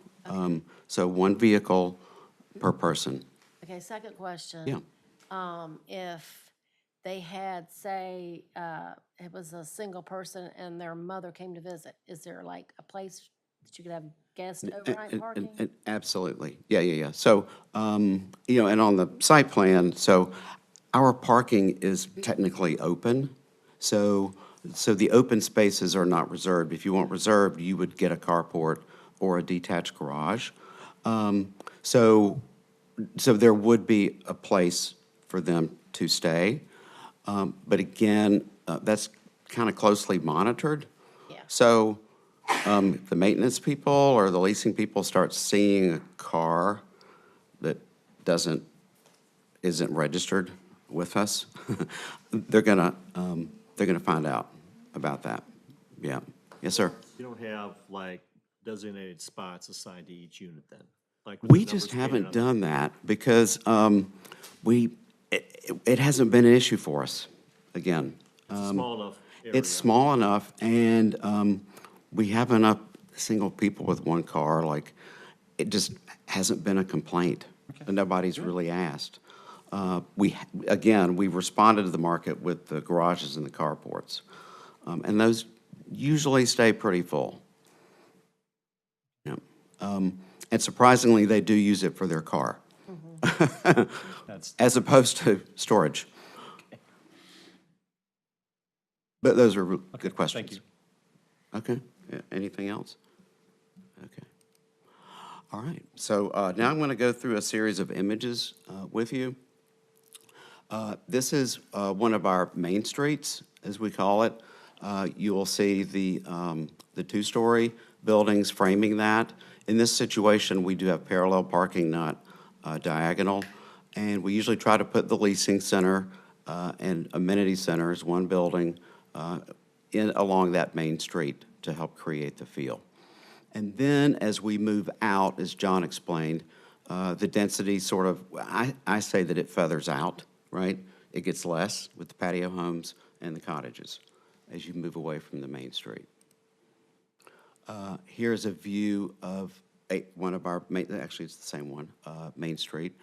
So one vehicle per person. Okay, second question. Yeah. If they had, say, it was a single person and their mother came to visit, is there like a place that you could have guest overnight parking? Absolutely. Yeah, yeah, yeah. So, you know, and on the site plan, so our parking is technically open. So the open spaces are not reserved. If you want reserved, you would get a carport or a detached garage. So there would be a place for them to stay. But again, that's kind of closely monitored. Yeah. So if the maintenance people or the leasing people start seeing a car that isn't registered with us, they're gonna find out about that. Yeah. Yes, sir. You don't have like designated spots assigned to each unit then? Like with the We numbers just painted haven't on done that because it hasn't been an issue for us, again. It's a small enough area. It's small enough, and we have enough single people with one car, like, it just hasn't been a complaint. And nobody's really asked. We've responded to the market with the garages and the carports. And those usually stay pretty full. Yeah. And surprisingly, they do use it for their car. As opposed to storage. But those are good questions. Thank you. Okay, yeah, anything else? Okay. All right, so now I'm going to go through a series of images with you. This is one of our main streets, as we call it. You will see the two-story buildings framing that. In this situation, we do have parallel parking, not diagonal. And we usually try to put the leasing center and amenity center as one building along that main street to help create the feel. And then as we move out, as John explained, the density sort of, I say that it feathers out, right? It gets less with the patio homes and the cottages as you move away from the main street. Here's a view of one of our, actually it's the same one, Main Street.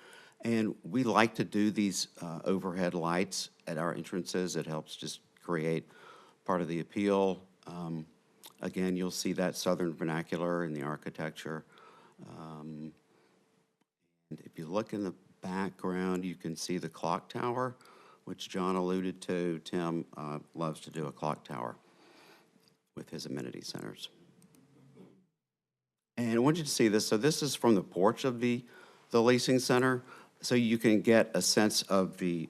And we like to do these overhead lights at our entrances. It helps just create part of the appeal. Again, you'll see that southern vernacular in the architecture. And if you look in the background, you can see the clock tower, which John alluded to. Tim loves to do a clock tower with his amenity centers. And I want you to see this. So this is from the porch of the leasing center, so you can get a sense of the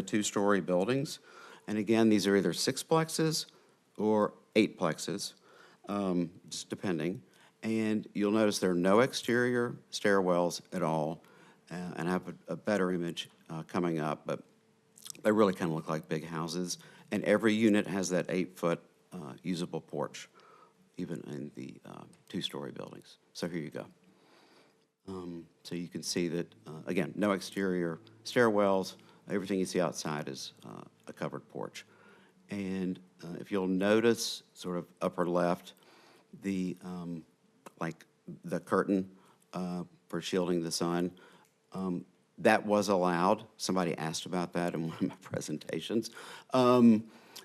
two-story buildings. And again, these are either sixplexes or eightplexes, just depending. And you'll notice there are no exterior stairwells at all. And I have a better image coming up, but they really kind of look like big houses. And every unit has that 8-foot usable porch, even in the two-story buildings. So here you go. So you can see that, again, no exterior stairwells. Everything you see outside is a covered porch. And if you'll notice, sort of upper left, the like the curtain for shielding the sun, that was allowed. Somebody asked about that in one of my presentations.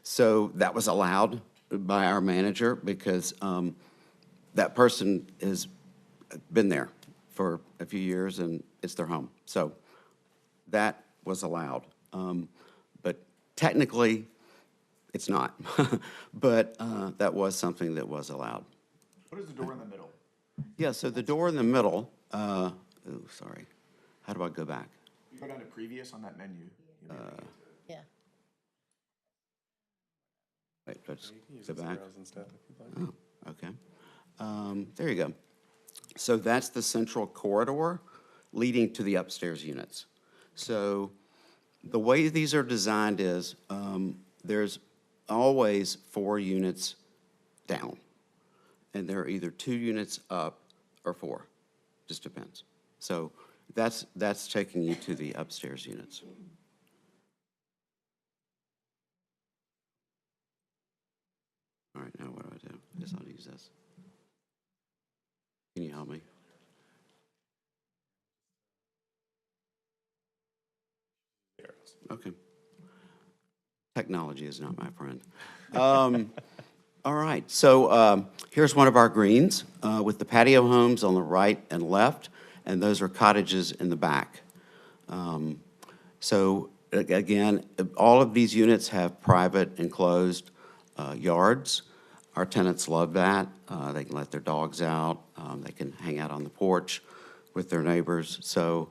So that was allowed by our manager because that person has been there for a few years and it's their home. So that was allowed. But technically, it's not. But that was something that was allowed. What is the door in the middle? Yeah, so the door in the middle, oh, sorry. How do I go back? You go down to previous on that menu. Yeah. Wait, let's You can use go this back. browse and stuff if you'd like. Oh, okay. There you go. So that's the central corridor leading to the upstairs units. So the way these are designed is there's always 4 units down. And there are either 2 units up or 4. Just depends. So that's taking you to the upstairs units. All right, now what do I do? I guess I'll use this. Can you help me? Okay. Technology is not my friend. All right, so here's one of our greens with the patio homes on the right and left, and those are cottages in the back. So again, all of these units have private enclosed yards. Our tenants love that. They can let their dogs out. They can hang out on the porch with their neighbors. So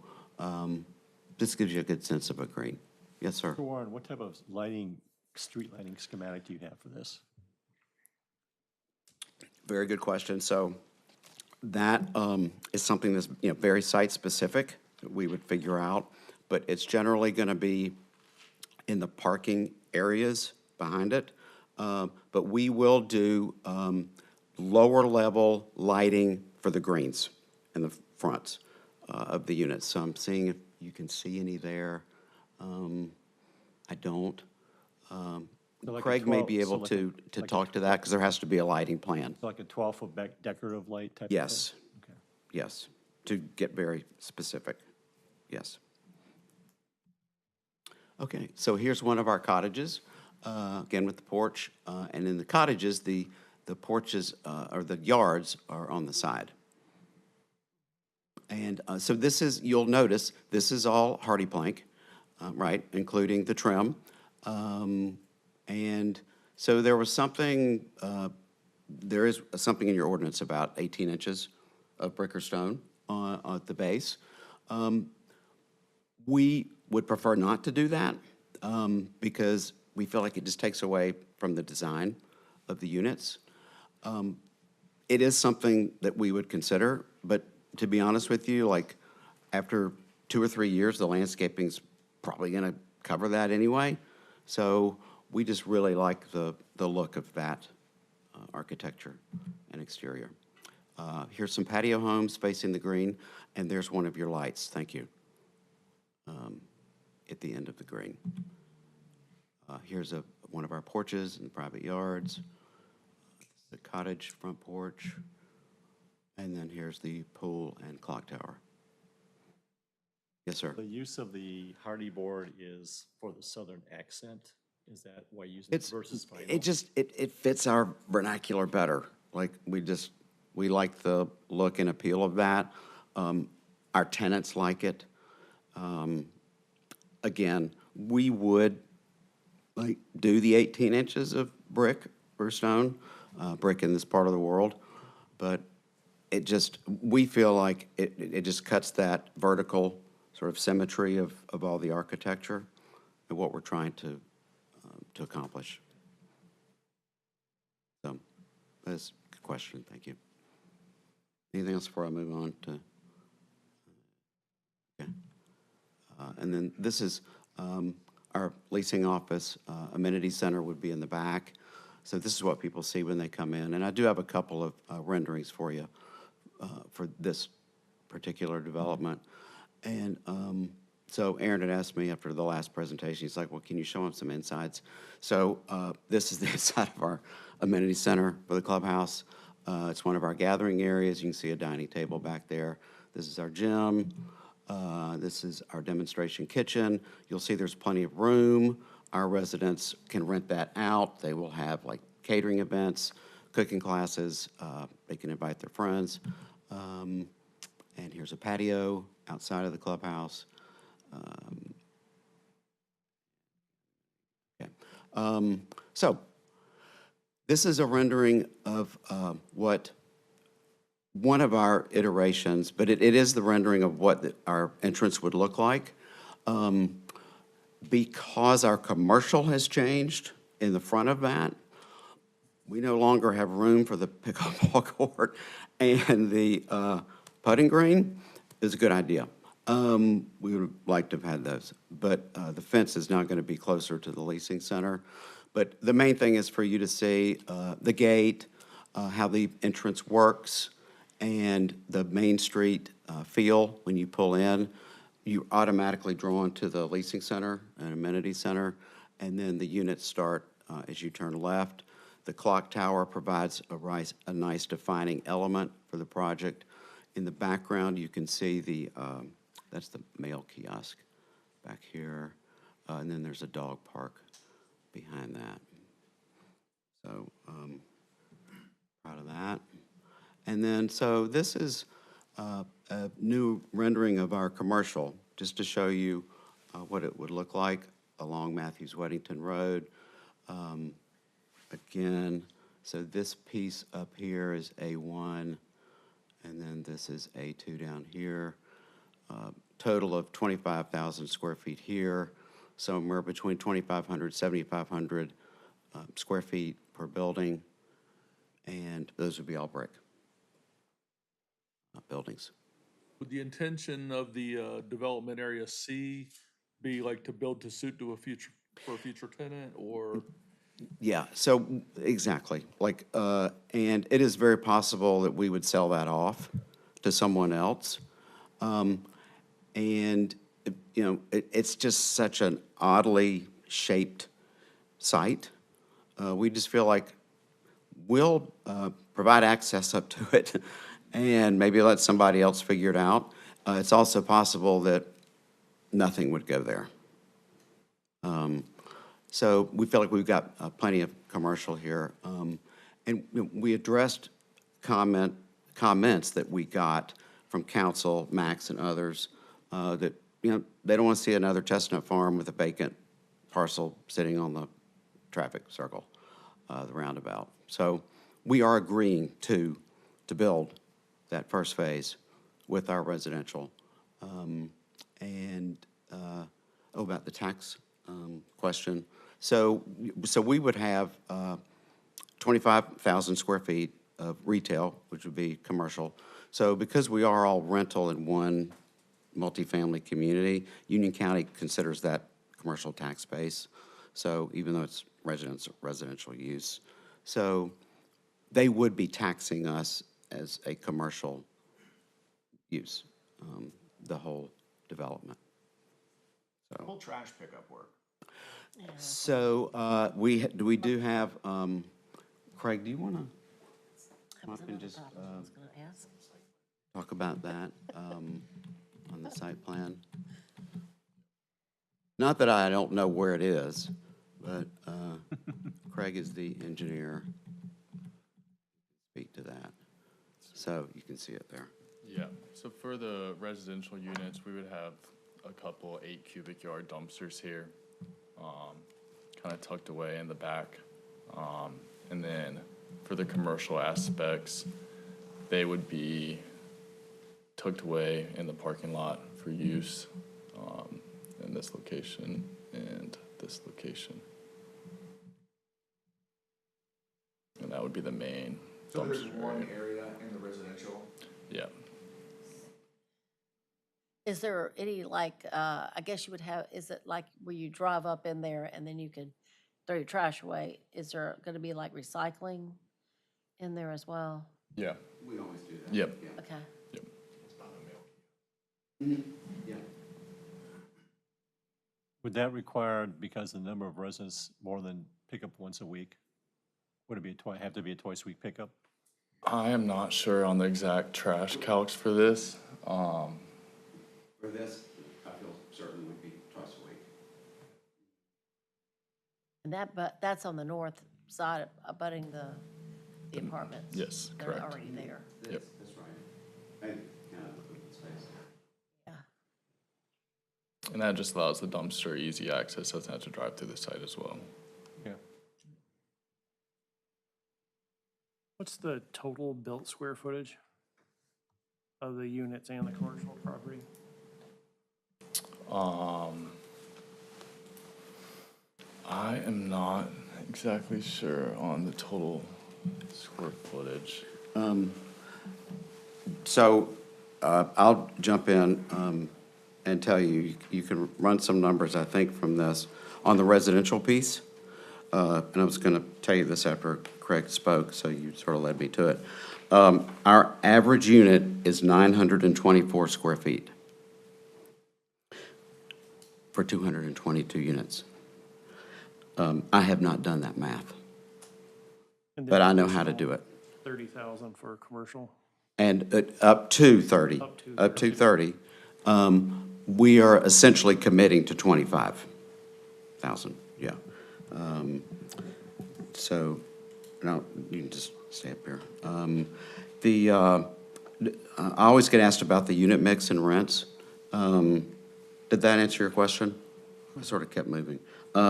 this gives you a good sense of a green. Yes, sir. Mr. Warren, what type of lighting, street lighting schematic do you have for this? Very good question. So that is something that's very site specific that we would figure out, but it's generally going to be in the parking areas behind it. But we will do lower level lighting for the greens in the fronts of the units. So I'm seeing if you can see any there. I don't. So like a Craig may 12 be able so like to like a talk to that because there has to be a lighting plan. So like a 12-foot decorative light type of Yes. thing? Okay. Yes, to get very specific, yes. Okay, so here's one of our cottages, again with the porch, and in the cottages, the porches, or the yards are on the side. And so this is, you'll notice, this is all hardy plank, right, including the trim. And so there was something, there is something in your ordinance about 18 inches of brick or stone at the base. We would prefer not to do that because we feel like it just takes away from the design of the units. It is something that we would consider, but to be honest with you, like after 2 or 3 years, the landscaping's probably gonna cover that anyway. So we just really like the look of that architecture and exterior. Here's some patio homes facing the green, and there's one of your lights, thank you, at the end of the green. Here's one of our porches and private yards, the cottage front porch, and then here's the pool and clock tower. Yes, sir. The use of the hardy board is for the southern accent? Is that why you're using it It's, versus vinyl? it just, it fits our vernacular better. Like, we like the look and appeal of that. Our tenants like it. Again, we would like do the 18 inches of brick or stone, brick in this part of the world, but it just, we feel like it just cuts that vertical sort of symmetry of all the architecture and what we're trying to accomplish. So, that's a good question, thank you. Anything else before I move on to? Okay. And then this is our leasing office. Amenity center would be in the back. So this is what people see when they come in. And I do have a couple of renderings for you for this particular development. And so Aaron had asked me after the last presentation, he's like, well, can you show him some insides? So this is the inside of our amenity center for the clubhouse. It's one of our gathering areas. You can see a dining table back there. This is our gym. This is our demonstration kitchen. You'll see there's plenty of room. Our residents can rent that out. They will have like catering events, cooking classes. They can invite their friends. And here's a patio outside of the clubhouse. So this is a rendering of what one of our iterations, but it is the rendering of what our entrance would look like. Because our commercial has changed in the front of that, we no longer have room for the pickleball court, and the putting green is a good idea. We would have liked to have had those, but the fence is now going to be closer to the leasing center. But the main thing is for you to see the gate, how the entrance works, and the Main Street feel when you pull in. You automatically drawn to the leasing center and amenity center, and then the units start as you turn left. The clock tower provides a nice defining element for the project. In the background, you can see the, that's the mail kiosk back here, and then there's a dog park behind that. So, proud of that. And then, so this is a new rendering of our commercial, just to show you what it would look like along Matthews-Weddington Road. Again, so this piece up here is A1, and then this is A2 down here. Total of 25,000 square feet here, somewhere between 2,500, 7,500 square feet per building, and those would be all brick buildings. Would the intention of the development area C be like to build to suit to for a future tenant, or? Yeah, so exactly, like, and it is very possible that we would sell that off to someone else. And, you know, it's just such an oddly shaped site. We just feel like we'll provide access up to it and maybe let somebody else figure it out. It's also possible that nothing would go there. So we feel like we've got plenty of commercial here. And we addressed comments that we got from council, Max and others, that, you know, they don't want to see another chestnut farm with a vacant parcel sitting on the traffic circle, the roundabout. So we are agreeing to build that first phase with our residential. About the tax question. So we would have 25,000 square feet of retail, which would be commercial. So because we are all rental in one multifamily community, Union County considers that commercial tax base. So even though it's residential use. So they would be taxing us as a commercial use, the whole development. How will trash pickup work? So we do have, Craig, do you want to come up and just talk about that on the site plan? Not that I don't know where it is, but Craig is the engineer. Speak to that. So you can see it there. Yeah, so for the residential units, we would have a couple 8 cubic yard dumpsters here, kind of tucked away in the back. And then for the commercial aspects, they would be tucked away in the parking lot for use, in this location and this location. And that would be the main So there's dumpster one area. area in the residential. Yeah. Is there any, like, I guess you would have, is it like where you drive up in there and then you could throw your trash away? Is there gonna be like recycling in there as well? Yeah. We always do that. Yep. Okay. Yep. Yeah. Would that require, because the number of residents, more than pickup once a week? Would it be have to be a twice-a-week pickup? I am not sure on the exact trash calcs for this. For this, I feel certain would be twice a week. And that, but that's on the north side abutting the apartments? Yes, They're correct. already there. Yep. That's right. And kind of open space. Yeah. And that just allows the dumpster easy access, doesn't have to drive through the site as well. Yeah. What's the total built square footage of the units and the commercial property? I am not exactly sure on the total square footage. So I'll jump in and tell you, you can run some numbers, I think, from this. On the residential piece, and I was going to tell you this after Craig spoke, so you sort of led me to it. Our average unit is 924 square feet for 222 units. I have not done that math, And but then I know how to do it. 30,000 for commercial? And up to 30. Up to 30. We are essentially committing to 25,000, yeah. So, no, you can just stay up here. I always get asked about the unit mix and rents. Did that answer your question? I sort of kept moving. We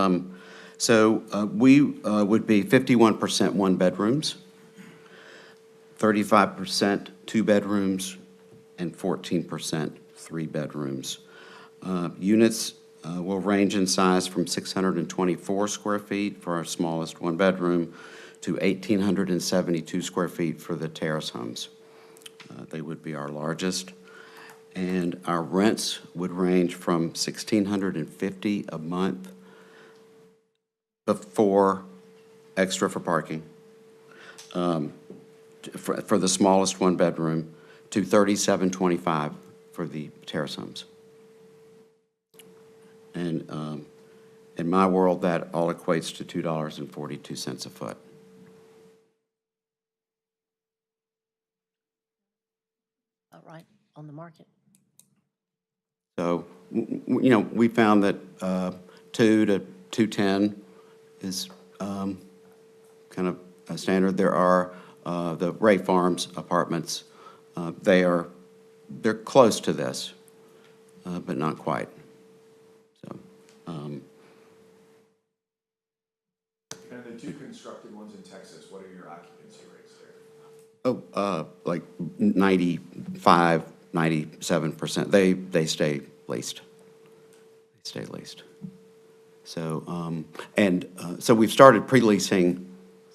would be 51% one-bedrooms, 35% two-bedrooms, and 14% three-bedrooms. Units will range in size from 624 square feet for our smallest one-bedroom to 1,872 square feet for the terrace homes. They would be our largest. And our rents would range from $1,650 a month before extra for parking, for the smallest one-bedroom, to $3,725 for the terrace homes. And in my world, that all equates to $2.42 a foot. All right, on the market. So, we found that 2 to 210 is kind of a standard. There are the Ray Farms apartments. They're close to this, but not quite. So, And the two constructed ones in Texas, what are your occupancy rates there? like 95, 97%. They stay leased. They stay leased. So, so we've started pre-leasing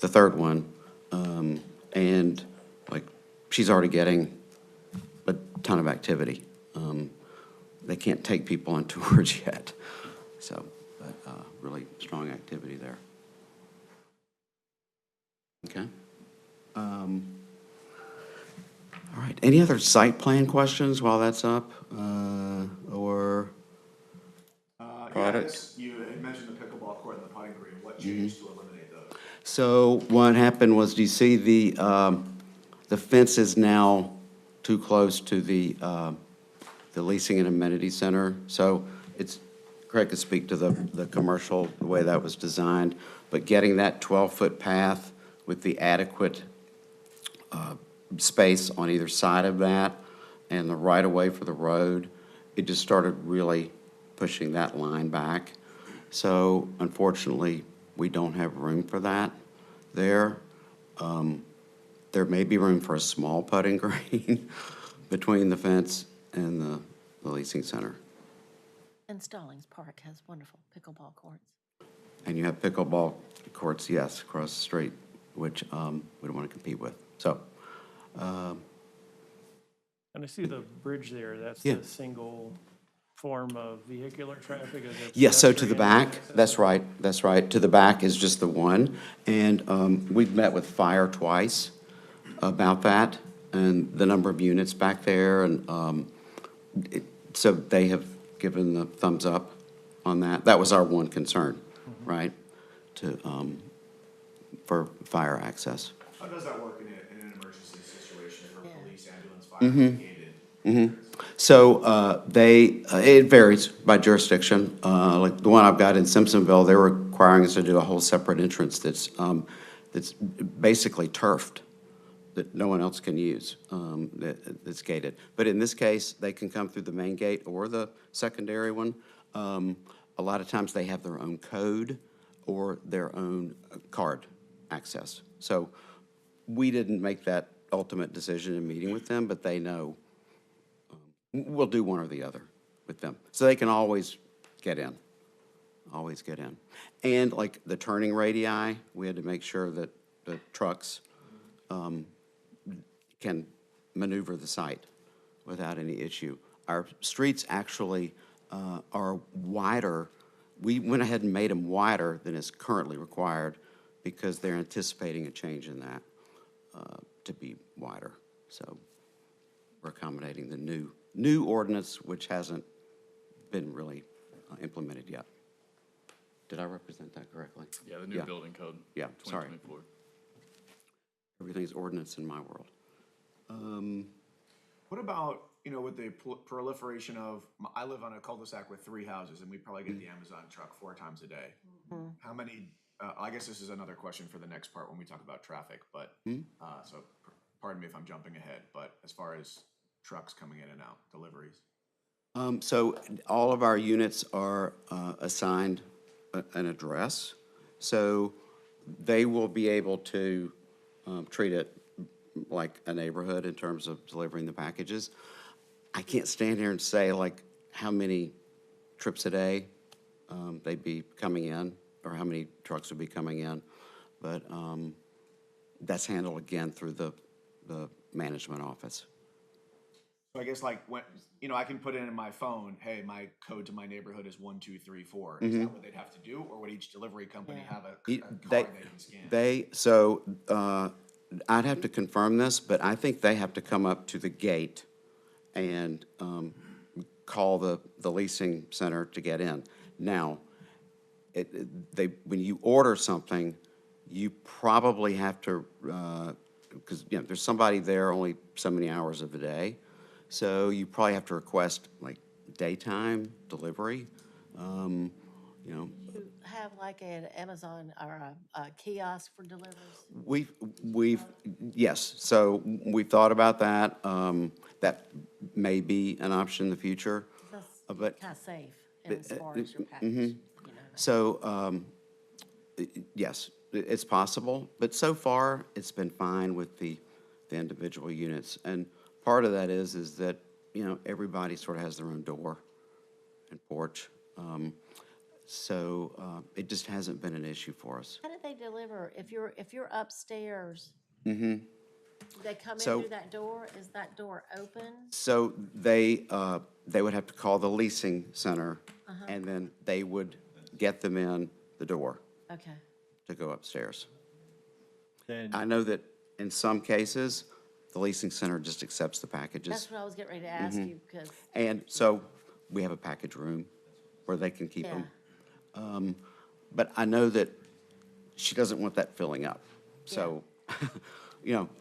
the third one, and like, she's already getting a ton of activity. They can't take people on tours yet, so, but really strong activity there. Okay. All right, any other site plan questions while that's up, or? Product? You had mentioned the pickleball court and the putting green. What changed to eliminate those? So what happened was, do you see the fence is now too close to the leasing and amenity center? So it's Craig could speak to the commercial, the way that was designed, but getting that 12-foot path with the adequate space on either side of that and the right-of-way for the road, it just started really pushing that line back. So unfortunately, we don't have room for that there. There may be room for a small putting green between the fence and the leasing center. And Stallings Park has wonderful pickleball courts. And you have pickleball courts, yes, across the street, which we don't want to compete with. So, And I see the bridge there, that's Yeah. the single form of vehicular traffic, is it? yes, so to the pedestrian back, access? that's right, that's right. To the back is just the one. And we've met with fire twice about that and the number of units back there. And so they have given the thumbs up on that. That was our one concern, right? For fire access. How does that work in an emergency situation for Yeah. police, ambulance, fire, gated? So it varies by jurisdiction. Like the one I've got in Simpsonville, they're requiring us to do a whole separate entrance that's basically turfed, that no one else can use, that's gated. But in this case, they can come through the main gate or the secondary one. A lot of times they have their own code or their own card access. So we didn't make that ultimate decision in meeting with them, but they know we'll do one or the other with them. So they can always get in, always get in. And like the turning radii, we had to make sure that the trucks can maneuver the site without any issue. Our streets actually are wider. We went ahead and made them wider than is currently required because they're anticipating a change in that to be wider. So we're accommodating the new ordinance, which hasn't been really implemented yet. Did I represent that correctly? Yeah, the new Yeah. building code. Yeah, sorry. 2024. Everything's ordinance in my world. What about, with the proliferation of, I live on a cul-de-sac with 3 houses, and we probably get the Amazon truck 4 times a day. How many, I guess this is another question for the next part when we talk about traffic, but, so pardon me if I'm jumping ahead, but as far as trucks coming in and out, deliveries? So all of our units are assigned an address, so they will be able to treat it like a neighborhood in terms of delivering the packages. I can't stand here and say like how many trips a day they'd be coming in or how many trucks would be coming in, but that's handled again through the management office. So I guess like when, I can put in my phone, hey, my code to my neighborhood is 1, 2, 3, 4. Is that what they'd have to do, or would each delivery company have a card they can scan? I'd have to confirm this, but I think they have to come up to the gate and call the leasing center to get in. Now, when you order something, you probably have to, because there's somebody there only so many hours of the day, so you probably have to request like daytime delivery. You have like an Amazon or a kiosk for deliveries? Yes, so we've thought about that. That may be an option in the future. That's but- kind of safe as far as your package, So, yes, it's possible, but so far, it's been fine with the individual units. And part of that is that, everybody sort of has their own door and porch. So it just hasn't been an issue for us. How do they deliver? If you're upstairs, Mm-hmm. do they come in So- through that door? Is that door open? So they would have to call the leasing center, and then they would get them in the door Okay. to go upstairs. Then, I know that in some cases, the leasing center just accepts the packages. That's what I was getting ready to ask you, because, And so we have a package room where they can keep yeah. them. But I know that she doesn't want that filling up. So,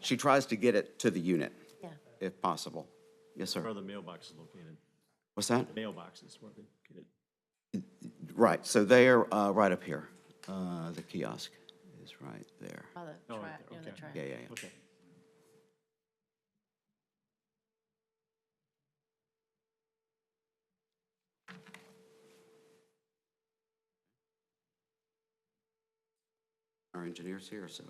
she tries to get it to the unit Yeah. if possible. Yes, where sir. are the mailboxes located? What's that? Mailboxes, where they get it. Right, so they're right up here. The kiosk is right there. By the Oh, right track, there, near the okay. track. Yeah, yeah, yeah. Okay. Our engineer's here, so.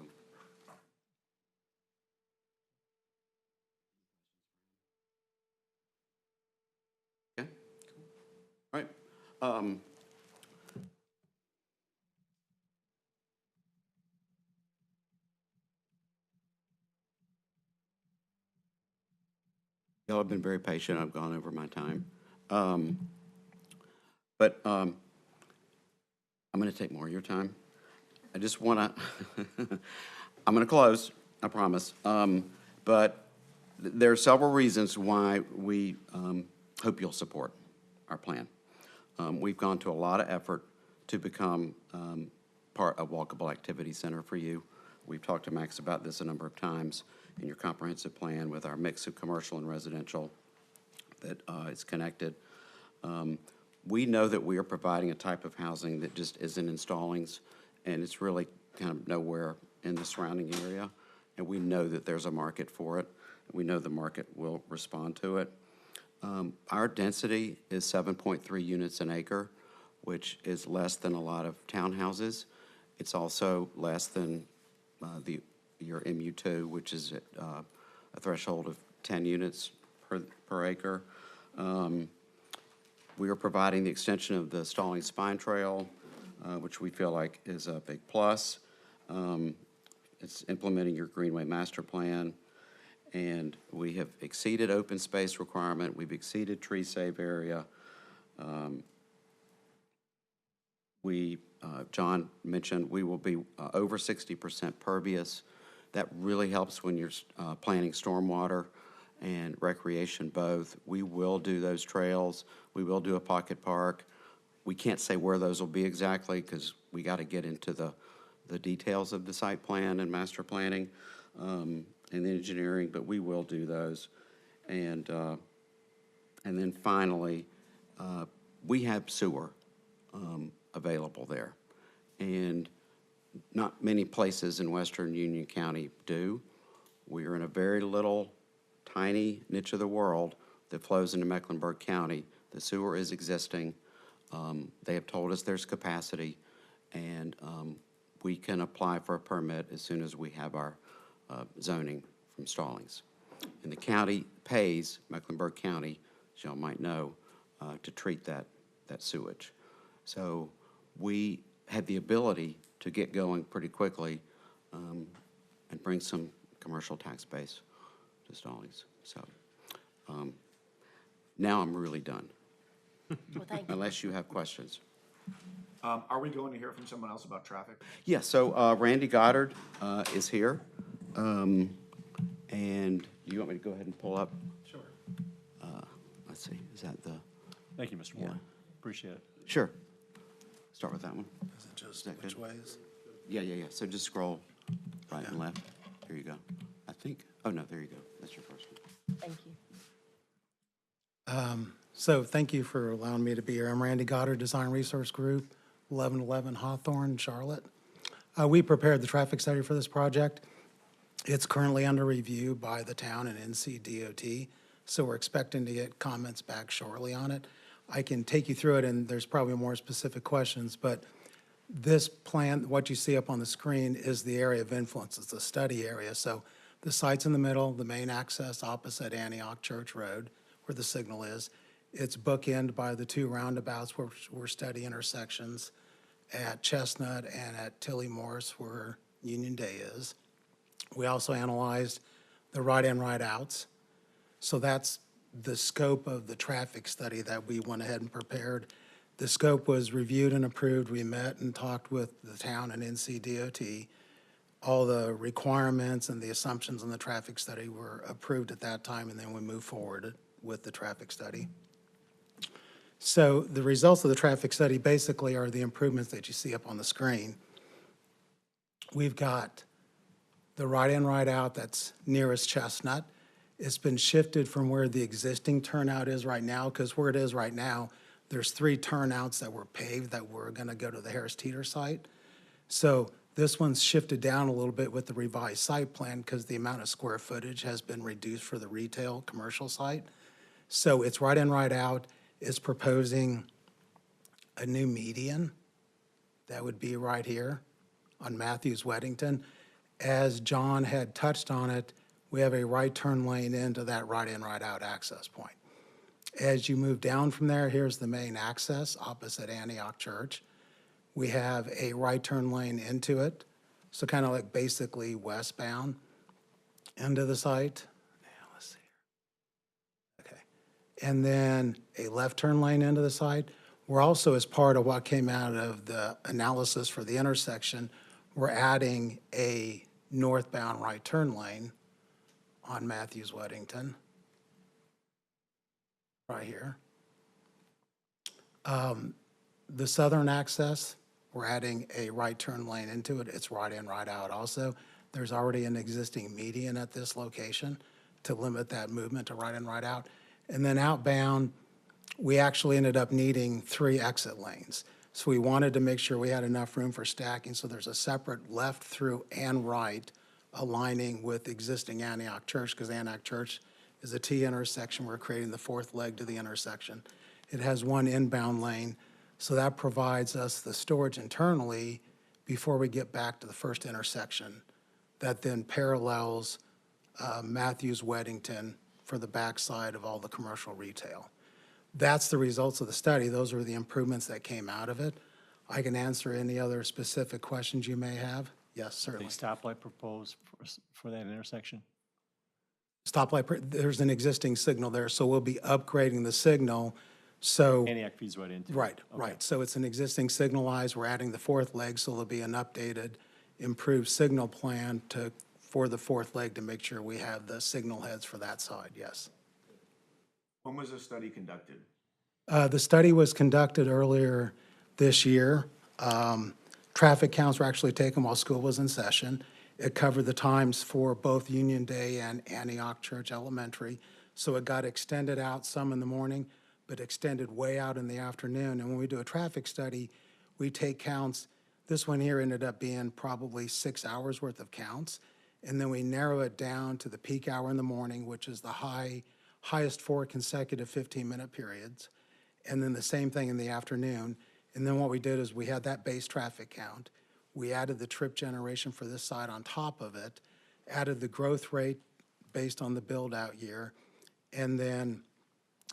Okay, all right. Y'all have been very patient. I've gone over my time. But I'm going to take more of your time. I just want to, I'm going to close, I promise. But there are several reasons why we hope you'll support our plan. We've gone to a lot of effort to become part of Walkable Activity Center for you. We've talked to Max about this a number of times in your comprehensive plan with our mix of commercial and residential that is connected. We know that we are providing a type of housing that just isn't in Stallings, and it's really kind of nowhere in the surrounding area. And we know that there's a market for it. We know the market will respond to it. Our density is 7.3 units an acre, which is less than a lot of townhouses. It's also less than your MU2, which is at a threshold of 10 units per acre. We are providing the extension of the Stallings Spine Trail, which we feel like is a big plus. It's implementing your Greenway Master Plan, and we have exceeded open space requirement. We've exceeded tree save area. John mentioned we will be over 60% pervious. That really helps when you're planning stormwater and recreation both. We will do those trails. We will do a pocket park. We can't say where those will be exactly because we got to get into the details of the site plan and master planning and the engineering, but we will do those. And then finally, we have sewer available there. And not many places in Western Union County do. We are in a very little, tiny niche of the world that flows into Mecklenburg County. The sewer is existing. They have told us there's capacity, and we can apply for a permit as soon as we have our zoning from Stallings. And the county pays, Mecklenburg County, as y'all might know, to treat that sewage. So we have the ability to get going pretty quickly and bring some commercial tax base to Stallings. So now I'm really done, Well, thank you. unless you have questions. Are we going to hear from someone else about traffic? Yeah, so Randy Goddard is here. And do you want me to go ahead and pull up? Sure. Let's see, is that the, Thank you, Mr. Warren. Appreciate it. sure. Start with that one. Is it just that which good? ways? Yeah. So just scroll right and left. There you go. I think, oh no, there you go. That's your first one. Thank you. So thank you for allowing me to be here. I'm Randy Goddard, Design Resource Group, 1111 Hawthorne, Charlotte. We prepared the traffic study for this project. It's currently under review by the town and NCDOT, so we're expecting to get comments back shortly on it. I can take you through it, and there's probably more specific questions, but this plan, what you see up on the screen, is the area of influence. It's a study area. So the site's in the middle, the main access opposite Antioch Church Road, where the signal is. It's bookended by the two roundabouts where we're study intersections at Chestnut and at Tilly Morse, where Union Day is. We also analyzed the right-in, right-outs. So that's the scope of the traffic study that we went ahead and prepared. The scope was reviewed and approved. We met and talked with the town and NCDOT. All the requirements and the assumptions in the traffic study were approved at that time, and then we moved forward with the traffic study. So the results of the traffic study basically are the improvements that you see up on the screen. We've got the right-in, right-out that's nearest Chestnut. It's been shifted from where the existing turnout is right now, because where it is right now, there's 3 turnouts that were paved that were gonna go to the Harris Teeter site. So this one's shifted down a little bit with the revised site plan because the amount of square footage has been reduced for the retail commercial site. So it's right in, right out. It's proposing a new median that would be right here on Matthews Weddington. As John had touched on it, we have a right turn lane into that right in, right out access point. As you move down from there, here's the main access opposite Antioch Church. We have a right turn lane into it, so kind of like basically westbound into the site. Now, let's see here. Okay. And then a left turn lane into the site. We're also, as part of what came out of the analysis for the intersection, we're adding a northbound right turn lane on Matthews Weddington, right here. The southern access, we're adding a right turn lane into it. It's right in, right out also. There's already an existing median at this location to limit that movement to right in, right out. And then outbound, we actually ended up needing 3 exit lanes. So we wanted to make sure we had enough room for stacking, so there's a separate left through and right aligning with existing Antioch Church, because Antioch Church is a T intersection. We're creating the 4th leg to the intersection. It has 1 inbound lane, so that provides us the storage internally before we get back to the first intersection that then parallels Matthews Weddington for the backside of all the commercial retail. That's the results of the study. Those are the improvements that came out of it. I can answer any other specific questions you may have. Yes, The certainly. stoplight proposed for that intersection? Stoplight, there's an existing signal there, so we'll be upgrading the signal. So, Antioch feeds right into it. right, Okay. right. So it's an existing signalized. We're adding the 4th leg, so there'll be an updated, improved signal plan for the 4th leg to make sure we have the signal heads for that side, yes. When was this study conducted? The study was conducted earlier this year. Traffic counts were actually taken while school was in session. It covered the times for both Union Day and Antioch Church Elementary. So it got extended out some in the morning, but extended way out in the afternoon. And when we do a traffic study, we take counts. This one here ended up being probably 6 hours worth of counts. And then we narrow it down to the peak hour in the morning, which is the highest 4 consecutive 15-minute periods. And then the same thing in the afternoon. And then what we did is we had that base traffic count. We added the trip generation for this side on top of it, added the growth rate based on the build-out year, and then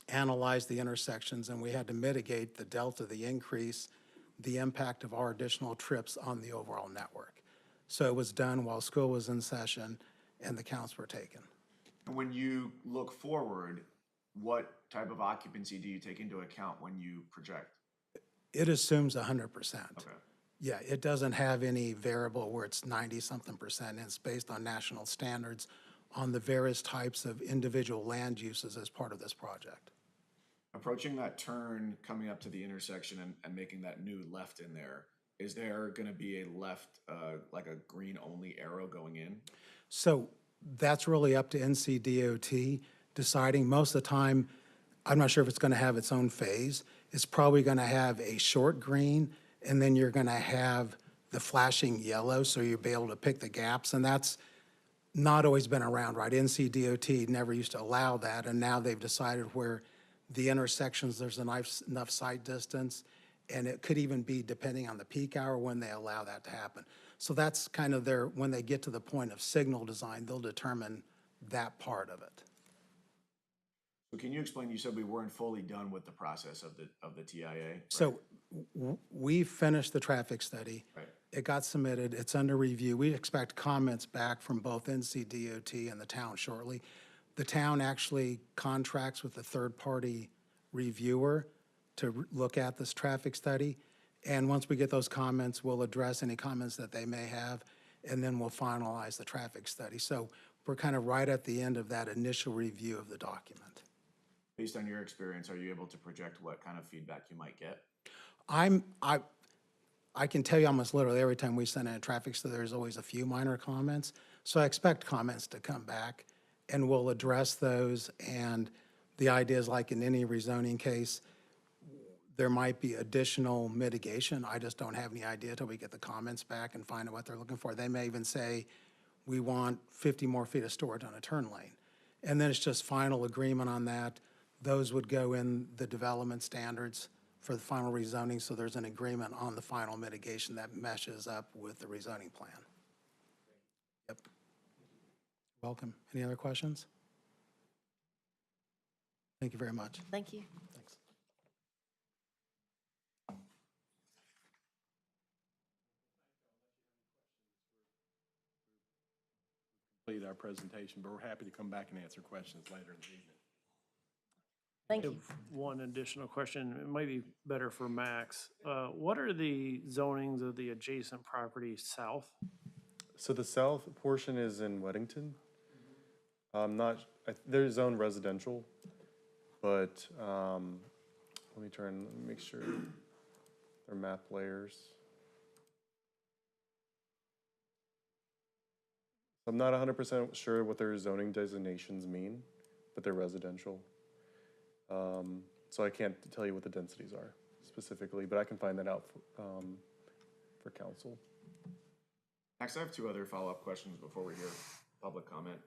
analyzed the intersections, and we had to mitigate the delta, the increase, the impact of our additional trips on the overall network. So it was done while school was in session and the counts were taken. And when you look forward, what type of occupancy do you take into account when you project? It assumes 100%. Okay. Yeah, it doesn't have any variable where it's 90-something%. It's based on national standards on the various types of individual land uses as part of this project. Approaching that turn, coming up to the intersection and making that new left in there, is there going to be a left, like a green only arrow going in? So that's really up to NCDOT deciding. Most of the time, I'm not sure if it's going to have its own phase. It's probably going to have a short green, and then you're going to have the flashing yellow, so you'll be able to pick the gaps, and that's not always been around, right? NCDOT never used to allow that, and now they've decided where the intersections, there's enough sight distance, and it could even be depending on the peak hour when they allow that to happen. So that's kind of when they get to the point of signal design, they'll determine that part of it. So can you explain, you said we weren't fully done with the process of the TIA? Right? So we finished the traffic study. Right. It got submitted. It's under review. We expect comments back from both NCDOT and the town shortly. The town actually contracts with a third-party reviewer to look at this traffic study. And once we get those comments, we'll address any comments that they may have, and then we'll finalize the traffic study. So we're kind of right at the end of that initial review of the document. Based on your experience, are you able to project what kind of feedback you might get? I can tell you almost literally every time we send in a traffic study, there's always a few minor comments. So I expect comments to come back, and we'll address those. And the idea is, like in any rezoning case, there might be additional mitigation. I just don't have any idea till we get the comments back and find out what they're looking for. They may even say, we want 50 more feet of storage on a turn lane. And then it's just final agreement on that. Those would go in the development standards for the final rezoning, so there's an agreement on the final mitigation that meshes up with the rezoning plan. Yep. Welcome. Any other questions? Thank you very much. Thank you. Thanks. Complete our presentation, but we're happy to come back and answer questions later in the evening. Thank I you. have one additional question. It might be better for Max. What are the zonings of the adjacent property south? So the south portion is in Weddington. They're zoned residential, but, let me make sure they're map layers. I'm not 100% sure what their zoning designations mean, but they're residential. So I can't tell you what the densities are specifically, but I can find that out for council. Next, I have two other follow-up questions before we hear public comment.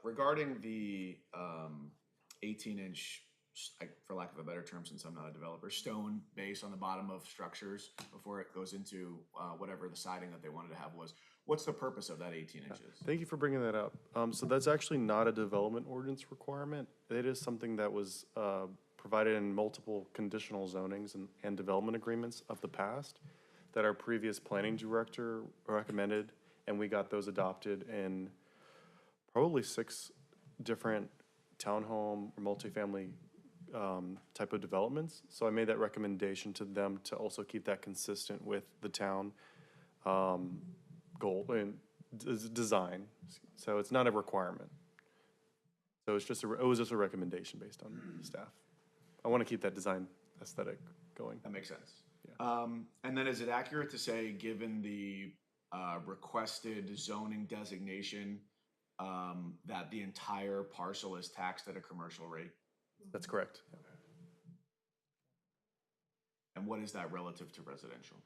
Regarding the 18-inch, for lack of a better term, since I'm not a developer, stone base on the bottom of structures before it goes into whatever the siding that they wanted to have was, what's the purpose of that 18 inches? Thank you for bringing that up. So that's actually not a development ordinance requirement. It is something that was provided in multiple conditional zonings and development agreements of the past that our previous planning director recommended, and we got those adopted in probably 6 different townhome or multifamily type of developments. So I made that recommendation to them to also keep that consistent with the town goal and design. So it's not a requirement. So it's just it was just a recommendation based on staff. I want to keep that design aesthetic going. That makes sense. Yeah. And then is it accurate to say, given the requested zoning designation, that the entire parcel is taxed at a commercial rate? That's correct. And what is that relative to residential?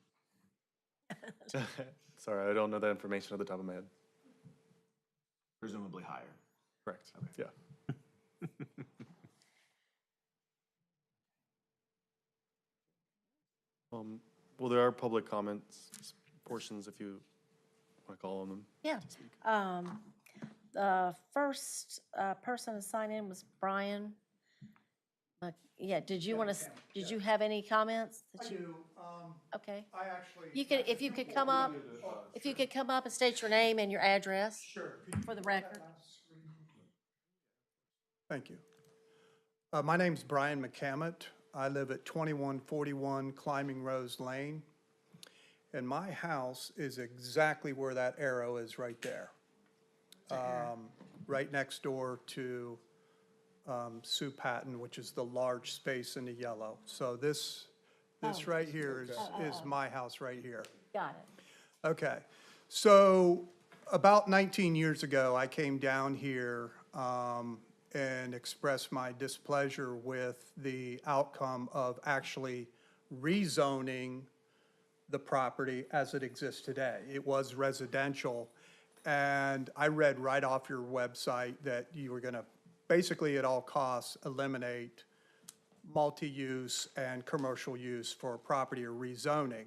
Sorry, I don't know that information off the top of my head. Presumably higher. Correct. Okay. Yeah. Well, there are public comments portions if you want to call on them. Yeah. The first person to sign in was Brian. Yeah, did you want to, did you have any comments? that you- Okay. I actually. You could, if you could come up, and state your name and your address. Sure. For the record. Thank you. My name's Brian McCammett. I live at 2141 Climbing Rose Lane. And my house is exactly where that arrow is right there. Right next door to Sue Patton, which is the large space in the yellow. So this right here is my house right here. Got it. Okay, so about 19 years ago, I came down here and expressed my displeasure with the outcome of actually rezoning the property as it exists today. It was residential, and I read right off your website that you were gonna, basically at all costs, eliminate multi-use and commercial use for property or rezoning.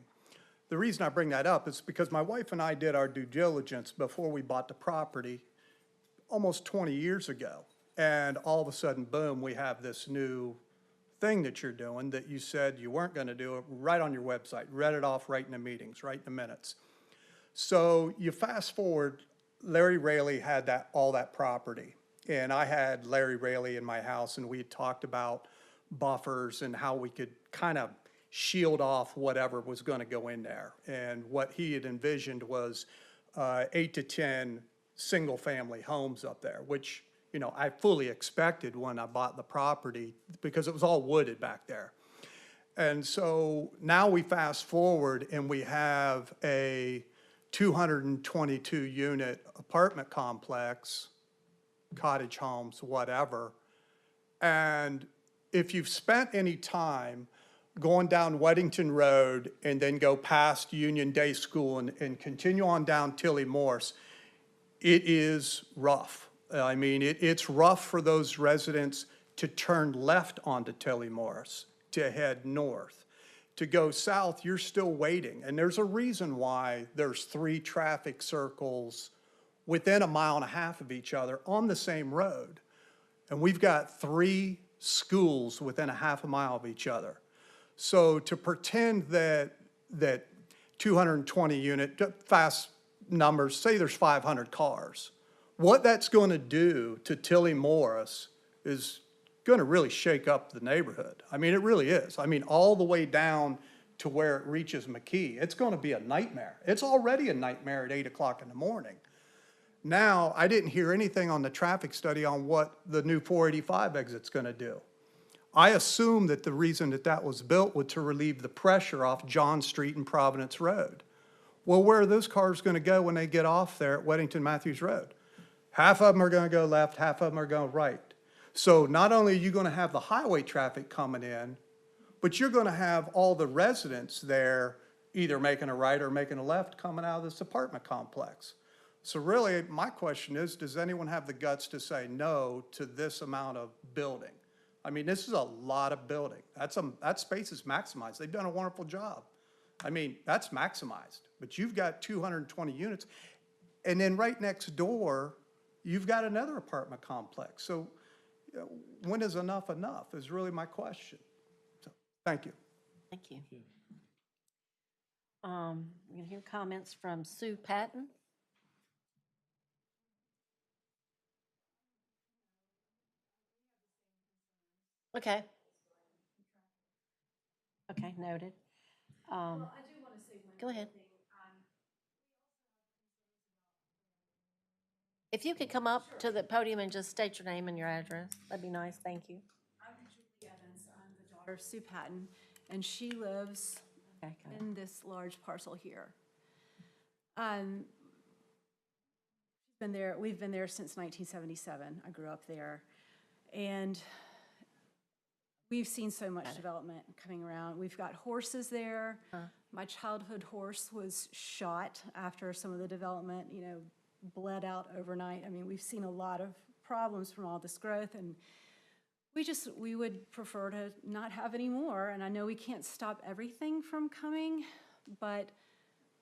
The reason I bring that up is because my wife and I did our due diligence before we bought the property almost 20 years ago. And all of a sudden, boom, we have this new thing that you're doing that you said you weren't gonna do it right on your website. Read it off right in the meetings, right in the minutes. So you fast forward, Larry Raley had all that property. And I had Larry Raley in my house, and we had talked about buffers and how we could kind of shield off whatever was going to go in there. And what he had envisioned was 8 to 10 single-family homes up there, which, you know, I fully expected when I bought the property because it was all wooded back there. And so now we fast forward and we have a 222-unit apartment complex, cottage homes, whatever, and if you've spent any time going down Weddington Road and then go past Union Day School and continue on down Tilly Morse, it is rough. I mean, it's rough for those residents to turn left onto Tilly Morse, to head north. To go south, you're still waiting. And there's a reason why there's 3 traffic circles within a mile and a half of each other on the same road. And we've got 3 schools within a half a mile of each other. So to pretend that 220 unit, fast numbers, say there's 500 cars, what that's going to do to Tilly Morris is going to really shake up the neighborhood. I mean, it really is. I mean, all the way down to where it reaches McKee, it's going to be a nightmare. It's already a nightmare at 8 o'clock in the morning. Now, I didn't hear anything on the traffic study on what the new 485 exit's going to do. I assume that the reason that that was built was to relieve the pressure off John Street and Providence Road. Well, where are those cars going to go when they get off there at Weddington Matthews Road? Half of them are going to go left, half of them are going right. So not only are you going to have the highway traffic coming in, but you're going to have all the residents there either making a right or making a left coming out of this apartment complex. So really, my question is, does anyone have the guts to say no to this amount of building? I mean, this is a lot of building. That space is maximized. They've done a wonderful job. I mean, that's maximized, but you've got 220 units. And then right next door, you've got another apartment complex. So when is enough is really my question. So, thank you. Thank you. We're going to hear comments from Sue Patton. Okay. Okay, noted. I do want to say one Go ahead. Thing. If you could come up to the podium and just state your name and your address, that'd be nice. Thank you. I'm Julie Evans. I'm the daughter of Sue Patton, and she lives in this large parcel here. We've been there since 1977. I grew up there, and we've seen so much development coming around. We've got horses there. My childhood horse was shot after some of the development, bled out overnight. I mean, we've seen a lot of problems from all this growth, and we would prefer to not have any more. And I know we can't stop everything from coming, but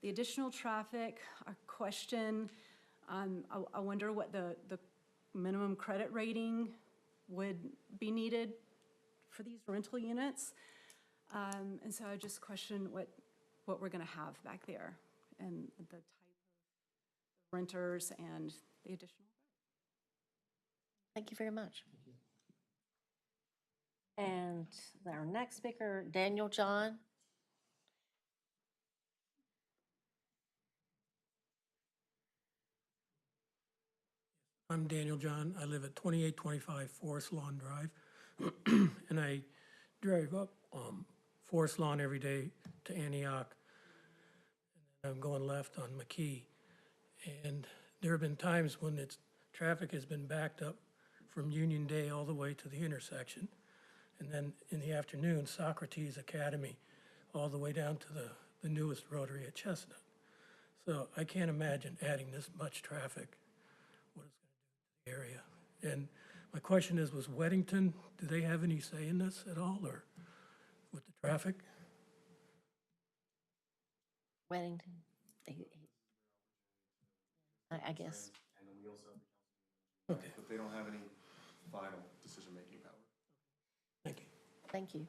the additional traffic, I question, I wonder what the minimum credit rating would be needed for these rental units. And so I just question what we're gonna have back there and the type of renters and the additional. Thank you very much. And our next speaker, Daniel John. I'm Daniel John. I live at 2825 Forest Lawn Drive. And I drive up Forest Lawn every day to Antioch. And I'm going left on McKee. And there have been times when traffic has been backed up from Union Day all the way to the intersection. And then in the afternoon, Socrates Academy, all the way down to the newest rotary at Chestnut. So I can't imagine adding this much traffic, what it's going to do to the area. And my question is, was Weddington, do they have any say in this at all, or with the traffic? Weddington. I guess. And then we also, Okay, but they don't have any final decision-making power. thank you. Thank you.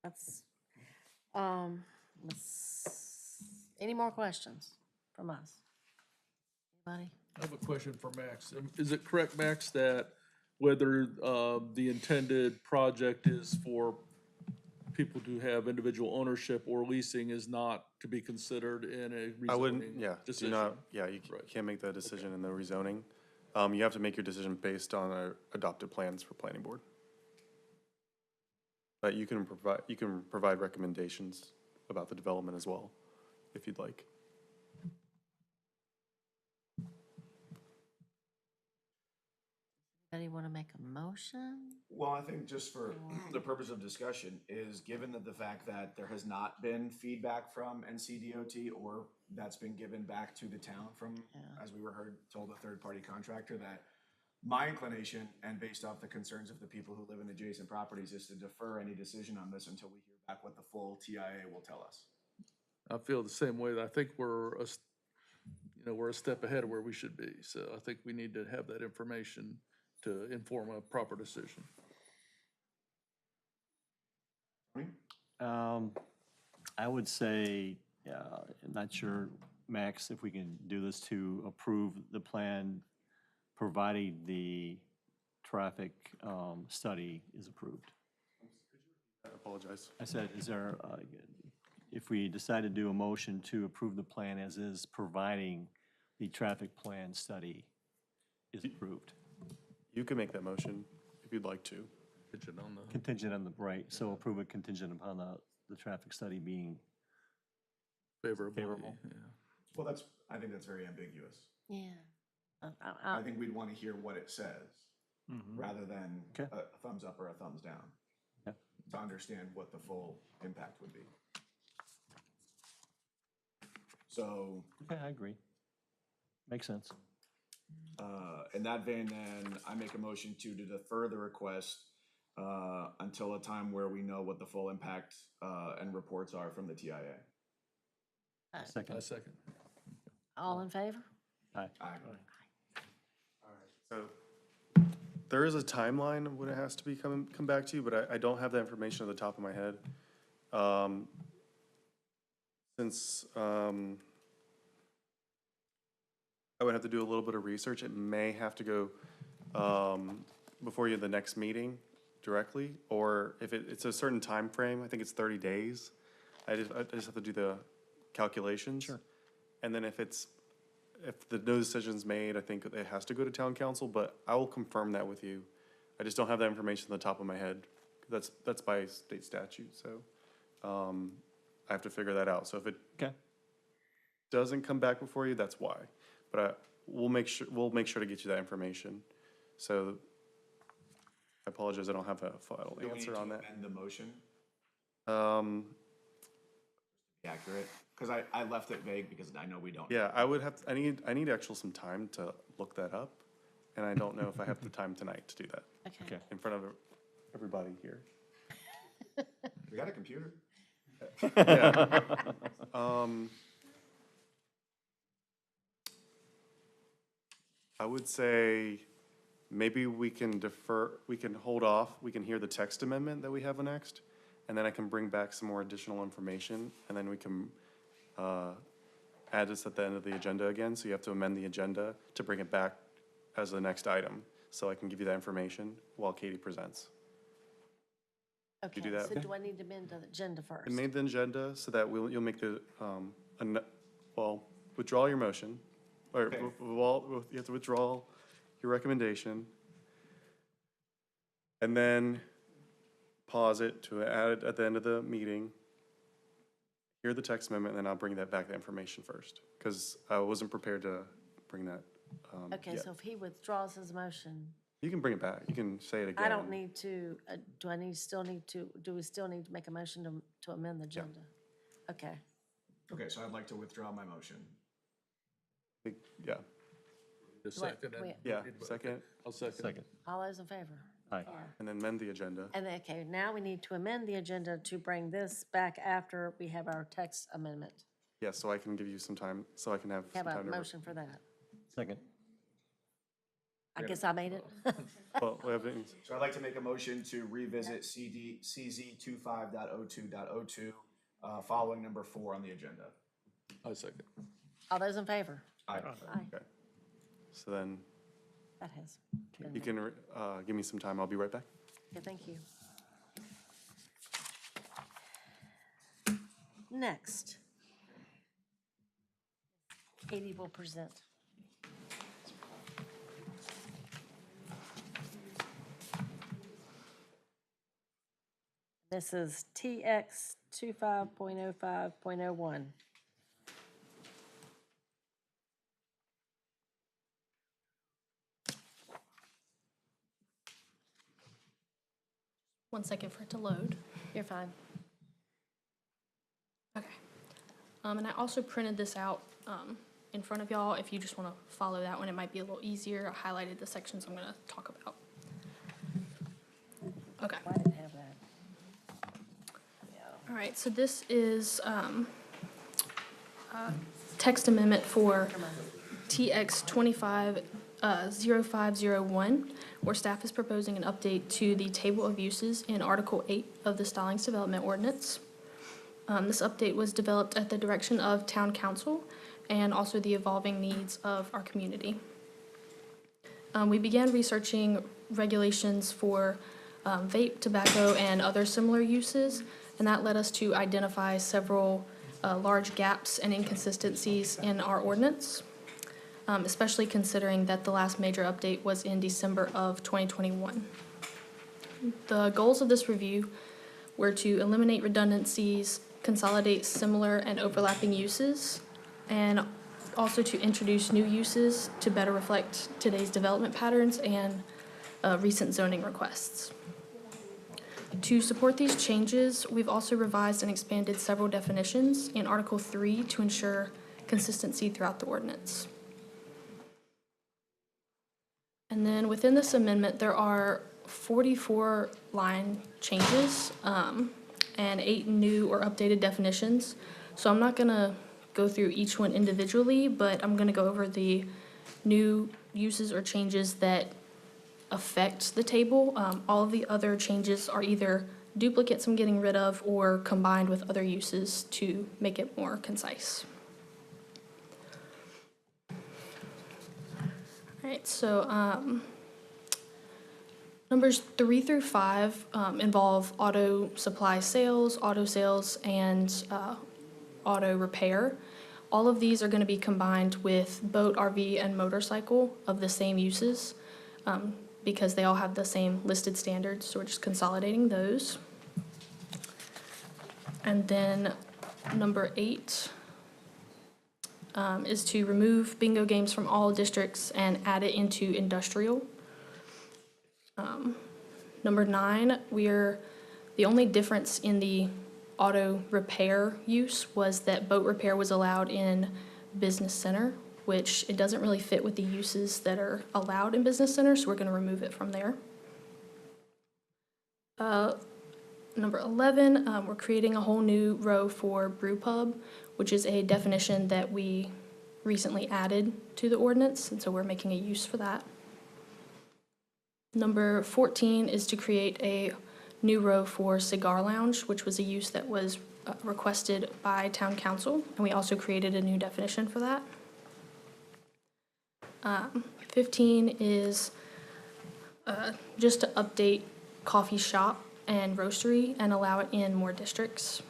That's, any more questions from us? Anybody? I have a question for Max. Is it correct, Max, that whether the intended project is for people to have individual ownership or leasing is not to be considered in a I wouldn't, rezoning decision? you Right. can't make that decision in the rezoning. You have to make your decision based on adopted plans for planning board. But you can provide recommendations about the development as well, if you'd like. Anybody want to make a motion? Well, I think just for the purpose of discussion is, given that the fact that there has not been feedback from NCDOT or that's been given back to the town from, as we were told, a third-party contractor, that my inclination, and based off the concerns of the people who live in adjacent properties, is to defer any decision on this until we hear back what the full TIA will tell us. I feel the same way. I think we're we're a step ahead of where we should be. So I think we need to have that information to inform a proper decision. I would say, I'm not sure, Max, if we can do this to approve the plan, providing the traffic study is approved. I apologize. I said, is there, if we decide to do a motion to approve the plan as is, providing the traffic plan study is approved? You can make that motion if you'd like to. Contingent on the, right, so approve it contingent upon the traffic study being Favorable. Yeah. Well, I think that's very ambiguous. Yeah. I think we'd want to hear what it says, rather than Okay. a thumbs up or a thumbs down, Yeah. to understand what the full impact would be. So, Okay, I agree. Makes sense. in that vein, then, I make a motion to defer the request until a time where we know what the full impact and reports are from the TIA. Second. I second. All in favor? Aye. So there is a timeline of when it has to be come back to you, but I don't have that information at the top of my head. Since I would have to do a little bit of research, it may have to go before you the next meeting directly, or if it's a certain time frame, I think it's 30 days. I just have to do the calculations. Sure. And then if the no decision's made, I think it has to go to town council, but I will confirm that with you. I just don't have that information on the top of my head. That's by state statute, so I have to figure that out. So if it Okay. doesn't come back before you, that's why. But we'll make sure to get you that information. So I apologize, I don't have a final Do we need answer to on that. amend the motion? Um, Accurate? Because I left it vague because I know we don't. yeah, I need actual some time to look that up, and I don't know if I have the time tonight to do that Okay. in front of everybody here. We got a computer. Yeah. I would say maybe we can hold off, we can hear the text amendment that we have next, and then I can bring back some more additional information, and then we can add this at the end of the agenda again, so you have to amend the agenda to bring it back as the next item, so I can give you that information while Katie presents. Okay, do that? so do I need to amend the agenda first? I made the agenda so that you'll make the, withdraw your motion, or Okay. you have to withdraw your recommendation. And then pause it to add it at the end of the meeting. Hear the text amendment, and then I'll bring that back, the information first, because I wasn't prepared to bring that Okay, yet. so if he withdraws his motion, You can bring it back, you can say it again. I don't need to, do we still need to make a motion to amend the agenda? Okay, Okay, so I'd like to withdraw my motion. Yeah, The second. and- yeah, second, I'll second. Second. all those in favor? Aye. and then amend the agenda. And then, okay, now we need to amend the agenda to bring this back after we have our text amendment. Yeah, so I can give you some time, so I can have some Have a time to. motion for that. Second. I guess I made it. Well, we have, So I'd like to make a motion to revisit CZ 25.02.02, following number 4 on the agenda. I second. All those in favor? Aye. Aye, okay. So then, that has been you made. can give me some time, I'll be right back. Okay, thank you. Next. Katie will present. This is TX 25.05.01. 1 second for it to load. You're fine. Okay. And I also printed this out in front of y'all. If you just want to follow that one, it might be a little easier. I highlighted the sections I'm going to talk about. Okay. Why didn't have that? All right, so this is text amendment for TX 0501, where staff is proposing an update to the table of uses in Article 8 of the Stallings Development Ordinance. This update was developed at the direction of Town Council and also the evolving needs of our community. We began researching regulations for vape, tobacco, and other similar uses, and that led us to identify several large gaps and inconsistencies in our ordinance, especially considering that the last major update was in December of 2021. The goals of this review were to eliminate redundancies, consolidate similar and overlapping uses, and also to introduce new uses to better reflect today's development patterns and recent zoning requests. To support these changes, we've also revised and expanded several definitions in Article 3 to ensure consistency throughout the ordinance. And then within this amendment, there are 44 line changes and 8 new or updated definitions. So I'm not going to go through each one individually, but I'm going to go over the new uses or changes that affect the table. All of the other changes are either duplicates I'm getting rid of or combined with other uses to make it more concise. All right, so numbers 3 through 5 involve auto supply sales, and auto repair. All of these are going to be combined with boat, RV, and motorcycle of the same uses because they all have the same listed standards, so we're just consolidating those. And then number 8 is to remove bingo games from all districts and add it into industrial. Number 9, the only difference in the auto repair use was that boat repair was allowed in business center, which it doesn't really fit with the uses that are allowed in business center, so we're going to remove it from there. Number 11, we're creating a whole new row for brew pub, which is a definition that we recently added to the ordinance, and so we're making a use for that. Number 14 is to create a new row for cigar lounge, which was a use that was requested by town council, and we also created a new definition for that. 15 is just to update coffee shop and roastery and allow it in more districts.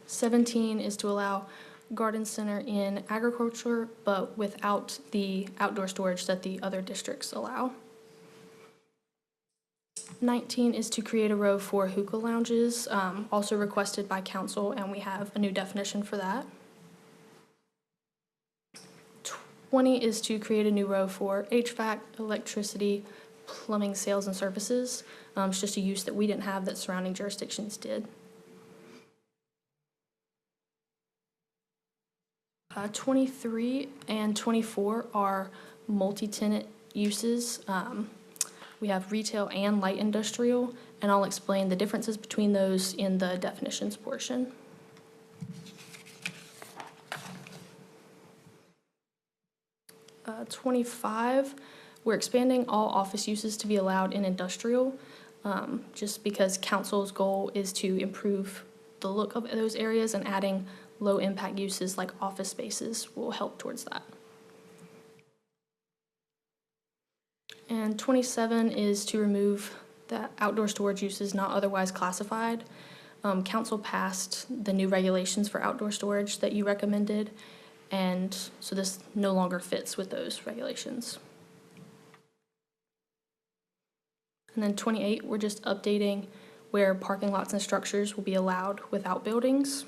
17 is to allow garden center in agriculture, but without the outdoor storage that the other districts allow. 19 is to create a row for hookah lounges, also requested by council, and we have a new definition for that. 20 is to create a new row for HVAC, electricity, plumbing, sales, and services. It's just a use that we didn't have that surrounding jurisdictions did. 23 and 24 are multi-tenant uses. We have retail and light industrial, and I'll explain the differences between those in the definitions portion. Uh, 25, we're expanding all office uses to be allowed in industrial, just because council's goal is to improve the look of those areas, and adding low-impact uses like office spaces will help towards that. And 27 is to remove the outdoor storage uses not otherwise classified. Council passed the new regulations for outdoor storage that you recommended, and so this no longer fits with those regulations. And then 28, we're just updating where parking lots and structures will be allowed without buildings.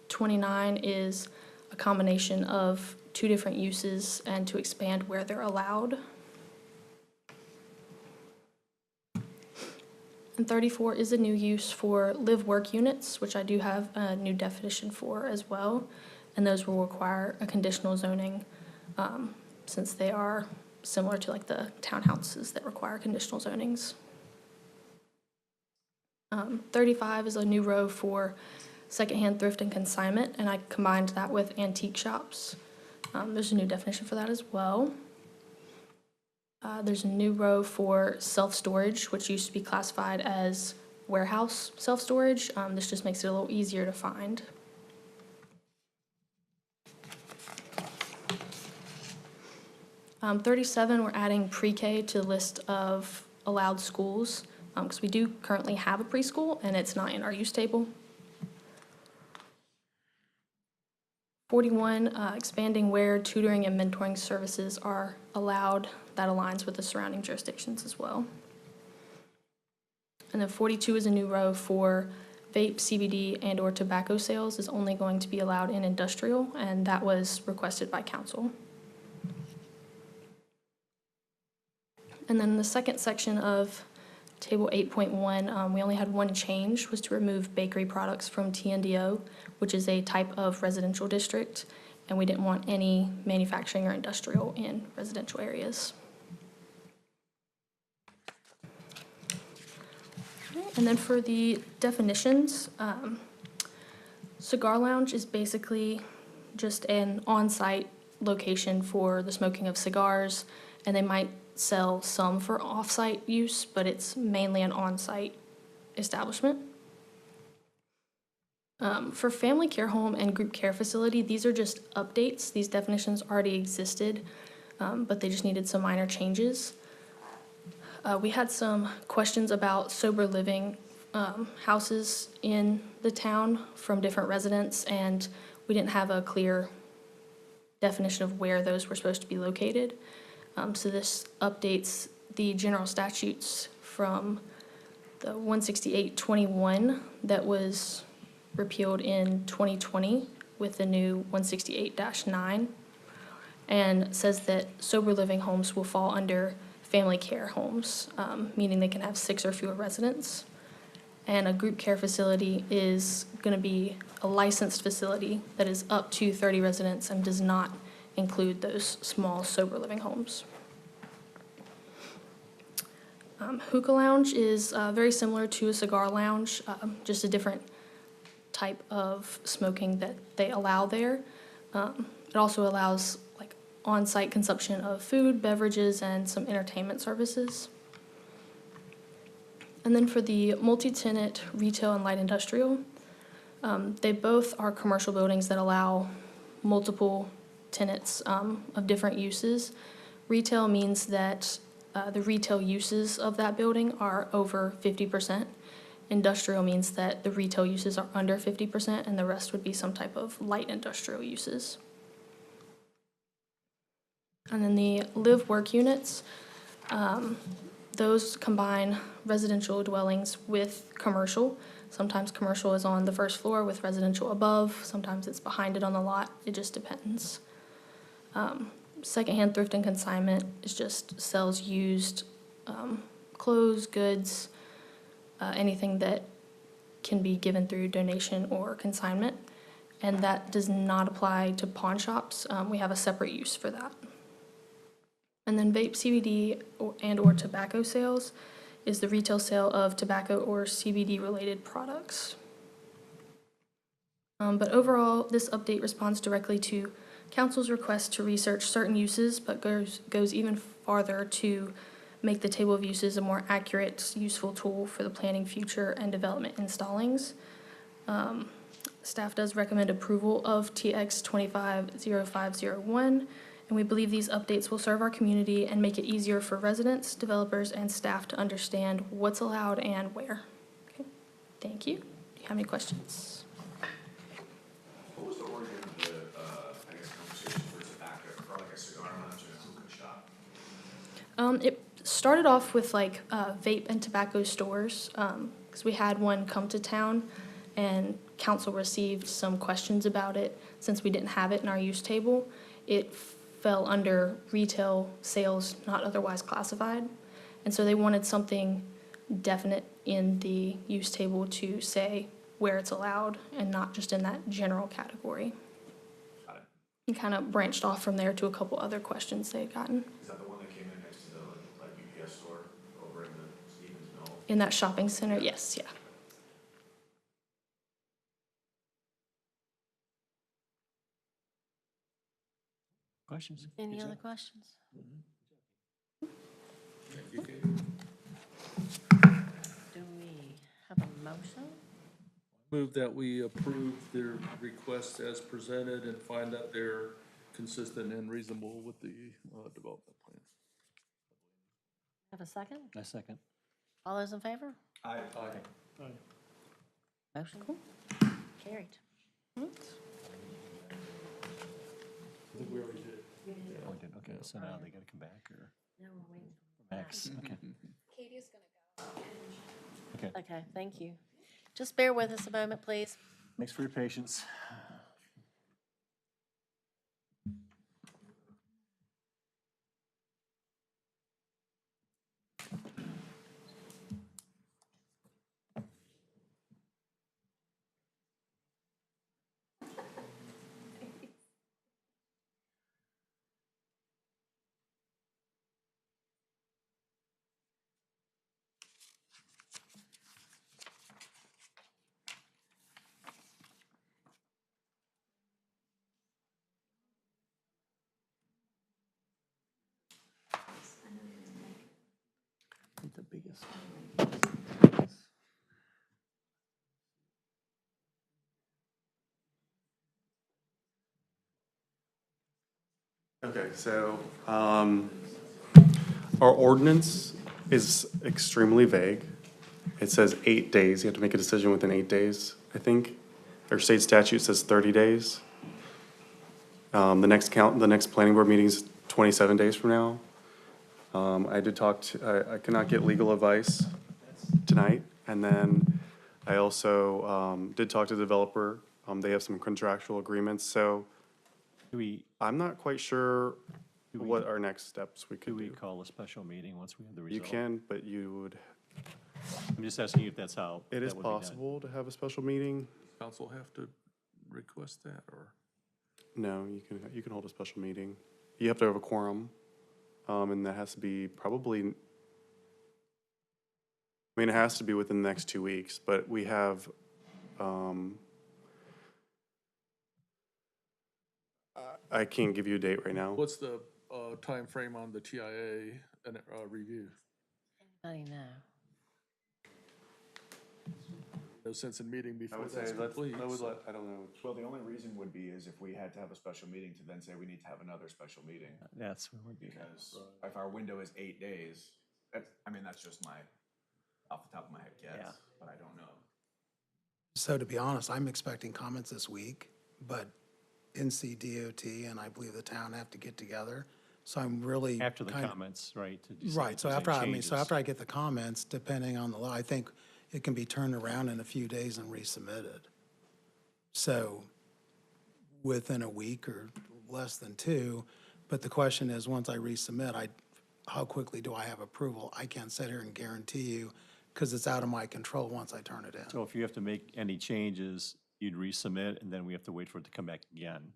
29 is a combination of 2 different uses and to expand where they're allowed. And 34 is a new use for live-work units, which I do have a new definition for as well. And those will require a conditional zoning since they are similar to like the townhouses that require conditional zonings. 35 is a new row for secondhand thrift and consignment, and I combined that with antique shops. There's a new definition for that as well. There's a new row for self-storage, which used to be classified as warehouse self-storage. This just makes it a little easier to find. Um, 37, we're adding pre-K to the list of allowed schools, because we do currently have a preschool and it's not in our use table. 41, expanding where tutoring and mentoring services are allowed. That aligns with the surrounding jurisdictions as well. And then 42 is a new row for vape, CBD, and/or tobacco sales is only going to be allowed in industrial, and that was requested by council. And then the second section of Table 8.1, we only had one change, was to remove bakery products from TNDO, which is a type of residential district, and we didn't want any manufacturing or industrial in residential areas. And then for the definitions, cigar lounge is basically just an on-site location for the smoking of cigars, and they might sell some for off-site use, but it's mainly an on-site establishment. For family care home and group care facility, these are just updates. These definitions already existed, but they just needed some minor changes. We had some questions about sober living houses in the town from different residents, and we didn't have a clear definition of where those were supposed to be located. So this updates the general statutes from the 168-21 that was repealed in 2020 with the new 168-9, and says that sober living homes will fall under family care homes, meaning they can have 6 or fewer residents. And a group care facility is going to be a licensed facility that is up to 30 residents and does not include those small sober living homes. Hookah lounge is very similar to a cigar lounge, just a different type of smoking that they allow there. It also allows like on-site consumption of food, beverages, and some entertainment services. And then for the multi-tenant retail and light industrial, they both are commercial buildings that allow multiple tenants of different uses. Retail means that the retail uses of that building are over 50%. Industrial means that the retail uses are under 50% and the rest would be some type of light industrial uses. And then the live-work units, those combine residential dwellings with commercial. Sometimes commercial is on the first floor with residential above. Sometimes it's behind it on the lot. It just depends. Secondhand thrift and consignment is just sells used clothes, goods, anything that can be given through donation or consignment. And that does not apply to pawn shops. We have a separate use for that. And then vape, CBD, and/or tobacco sales is the retail sale of tobacco or CBD-related products. But overall, this update responds directly to Council's request to research certain uses, but goes even farther to make the table of uses a more accurate, useful tool for the planning, future, and development in Stallings. Staff does recommend approval of TX 250501, and we believe these updates will serve our community and make it easier for residents, developers, and staff to understand what's allowed and where. Okay, thank you. Do you have any questions? What was the origin of the, I guess, conversation for tobacco, for like a cigar lounge and a hookah shop? It started off with like vape and tobacco stores, because we had one come to town and council received some questions about it since we didn't have it in our use table. it fell under retail sales not otherwise classified. And so they wanted something definite in the use table to say where it's allowed and not just in that general category. Got it. And kind of branched off from there to a couple other questions they had gotten. Is that the one that came in next to the, like, UPS store over in the Stevens Mill? In that shopping center, yes, yeah. Questions? Any other questions? Do we have a motion? Move that we approve their requests as presented and find that they're consistent and reasonable with the development plan. Have a second? I second. All those in favor? Aye. Motion carried. Oh, we did, okay, so now they gotta come back, or Now we're waiting for Max, okay. Okay, Okay, thank you. Just bear with us a moment, please. thanks for your patience. The biggest. Okay, so, our ordinance is extremely vague. It says 8 days, you have to make a decision within 8 days, I think. Our state statute says 30 days. The next planning board meeting is 27 days from now. I did talk to, I could not get legal advice tonight, and then I also, did talk to the developer. They have some contractual agreements, so Do we, I'm not quite sure Do we- what our next steps we do could we do. call a special meeting once we have the You result? can, but you would, I'm just asking you if that's how. it that is would be done. possible to have a special meeting. Council have to request that, or? No, you can hold a special meeting. You have to have a quorum, and that has to be probably, I mean, it has to be within the next 2 weeks, but we have, I can't give you a date right now. What's the timeframe on the TIA and review? Anybody know? No sense in meeting I before would say, that's complete. so- I don't know. Well, the only reason would be is if we had to have a special meeting to then say we need to have another special meeting. That's what would be. Because if our window is 8 days, I mean, that's just my, off the top of my head Yeah. guess, but I don't know. So to be honest, I'm expecting comments this week, but NCDOT and I believe the town have to get together. So I'm really. After the kind of- comments, right? to decide Right, if so there's any after, so changes. after I get the comments, depending on the law, I think it can be turned around in a few days and resubmitted. So within a week or less than two, but the question is, once I resubmit, how quickly do I have approval? I can't sit here and guarantee you, because it's out of my control once I turn it in. So if you have to make any changes, you'd resubmit, and then we have to wait for it to come back again.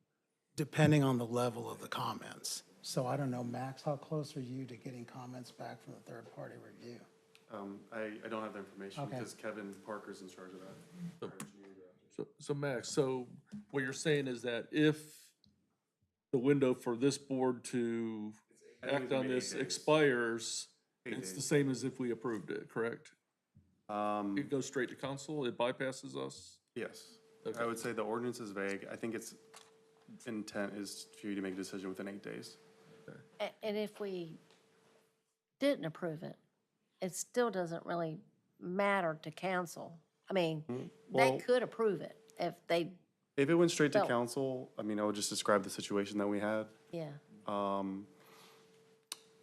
Depending on the level of the comments. So I don't know, Max, how close are you to getting comments back from the third-party review? I don't have the information Okay. because Kevin Parker's in charge of that. So Max, so what you're saying is that if the window for this board to I think act it's on gonna be this 8 days. expires, 8 it's the days. same as if we approved it, correct? Um, It goes straight to council, it bypasses us? yes, Okay. I would say the ordinance is vague. I think its intent is for you to make a decision within 8 days. And if we didn't approve it, it still doesn't really matter to council. I mean, Well- they could approve it if they, If it went straight to So- council, I mean, I would just describe the situation that we had. yeah.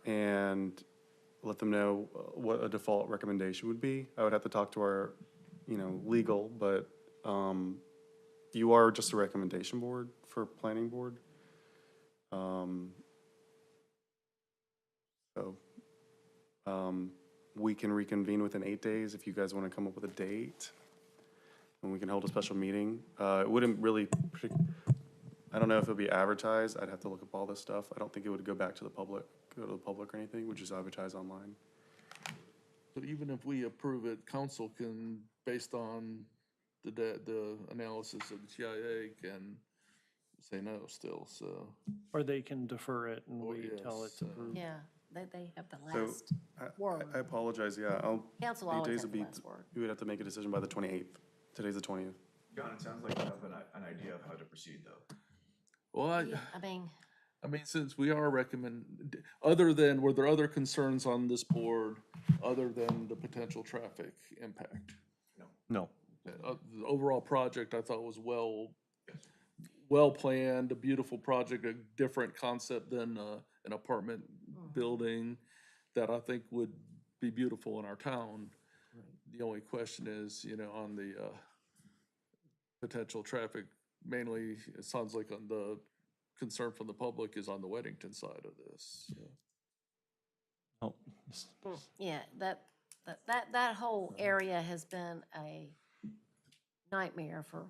And let them know what a default recommendation would be. I would have to talk to our, legal, but, you are just a recommendation board for planning board. So, we can reconvene within 8 days if you guys want to come up with a date, and we can hold a special meeting. It wouldn't really, I don't know if it'll be advertised. I'd have to look up all this stuff. I don't think it would go back to the public, or anything. We'd just advertise online. So even if we approve it, council can, based on the analysis of the TIA, can say no still, so. Or they can defer it and Oh, wait till yes, it's approved. Yeah, they have the So, last word. I apologize, yeah, Council 8 always days has would the be, last word. we would have to make a decision by the 28th. Today's the 20th. John, it sounds like you have an idea of how to proceed, though. Well, Yeah, I mean, I mean, since we are were there other concerns on this board, other than the potential traffic impact? No. The overall project, I thought was well-planned, a beautiful project, a different concept than, an apartment building that I think would be beautiful in our town. The only question is, on the, potential traffic, mainly, it sounds like on the concern from the public is on the Weddington side of this. so. Oh, yeah, that whole area has been a nightmare for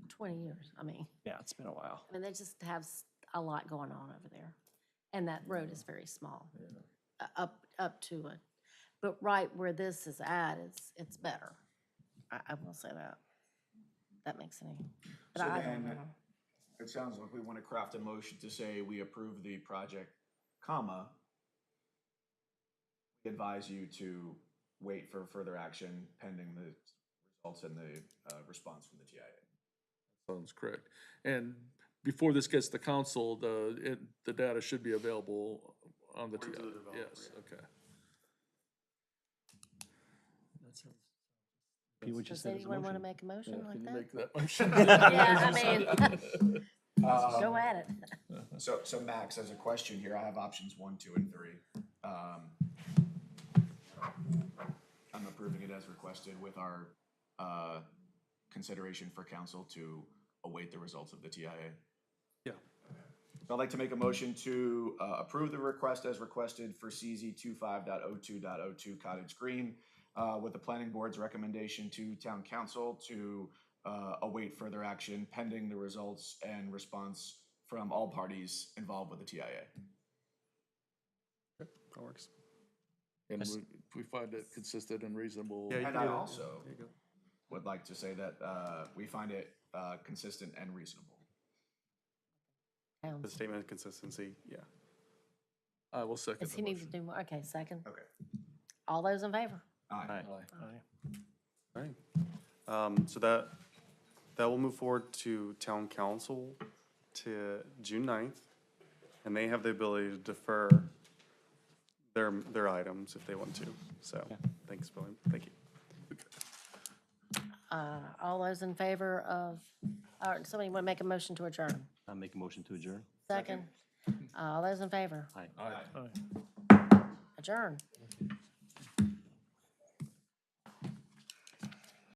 20 years. I mean, Yeah, it's been a while. they just have a lot going on over there. And that road is very small, up to it. But right where this is at, it's better. I will say that. That makes any, but So I don't then, know. it sounds like we want to craft a motion to say we approve the project, comma, we advise you to wait for further action pending the results and the response from the TIA. Sounds correct. And before this gets to council, the data should be available on the TIA. Yes, okay. Pete, what you Does said is a anyone want to motion. make a motion like Can you that? make that motion? Yeah, I mean, go at it. So Max, as a question here, I have options 1, 2, and 3. I'm approving it as requested with our consideration for council to await the results of the TIA. Yeah. So I'd like to make a motion to approve the request as requested for CZ 25.02.02 Cottage Green with the planning board's recommendation to town council to await further action pending the results and response from all parties involved with the TIA. That works. And we find it consistent and reasonable. Yeah, you And can I do that. also There you go. would like to say that we find it consistent and reasonable. The statement of consistency, yeah. I will second Does the he need to motion. do more? Okay, second. Okay. All those in favor? Aye. All right. So that will move forward to town council to June 9th, and they have the ability to defer their items if they want to. So, thanks, Billy. Thank you. All those in favor of, somebody want to make a motion to adjourn? I'll make a motion to adjourn. Second. All those in favor? Aye. Aye. Aye. Adjourn.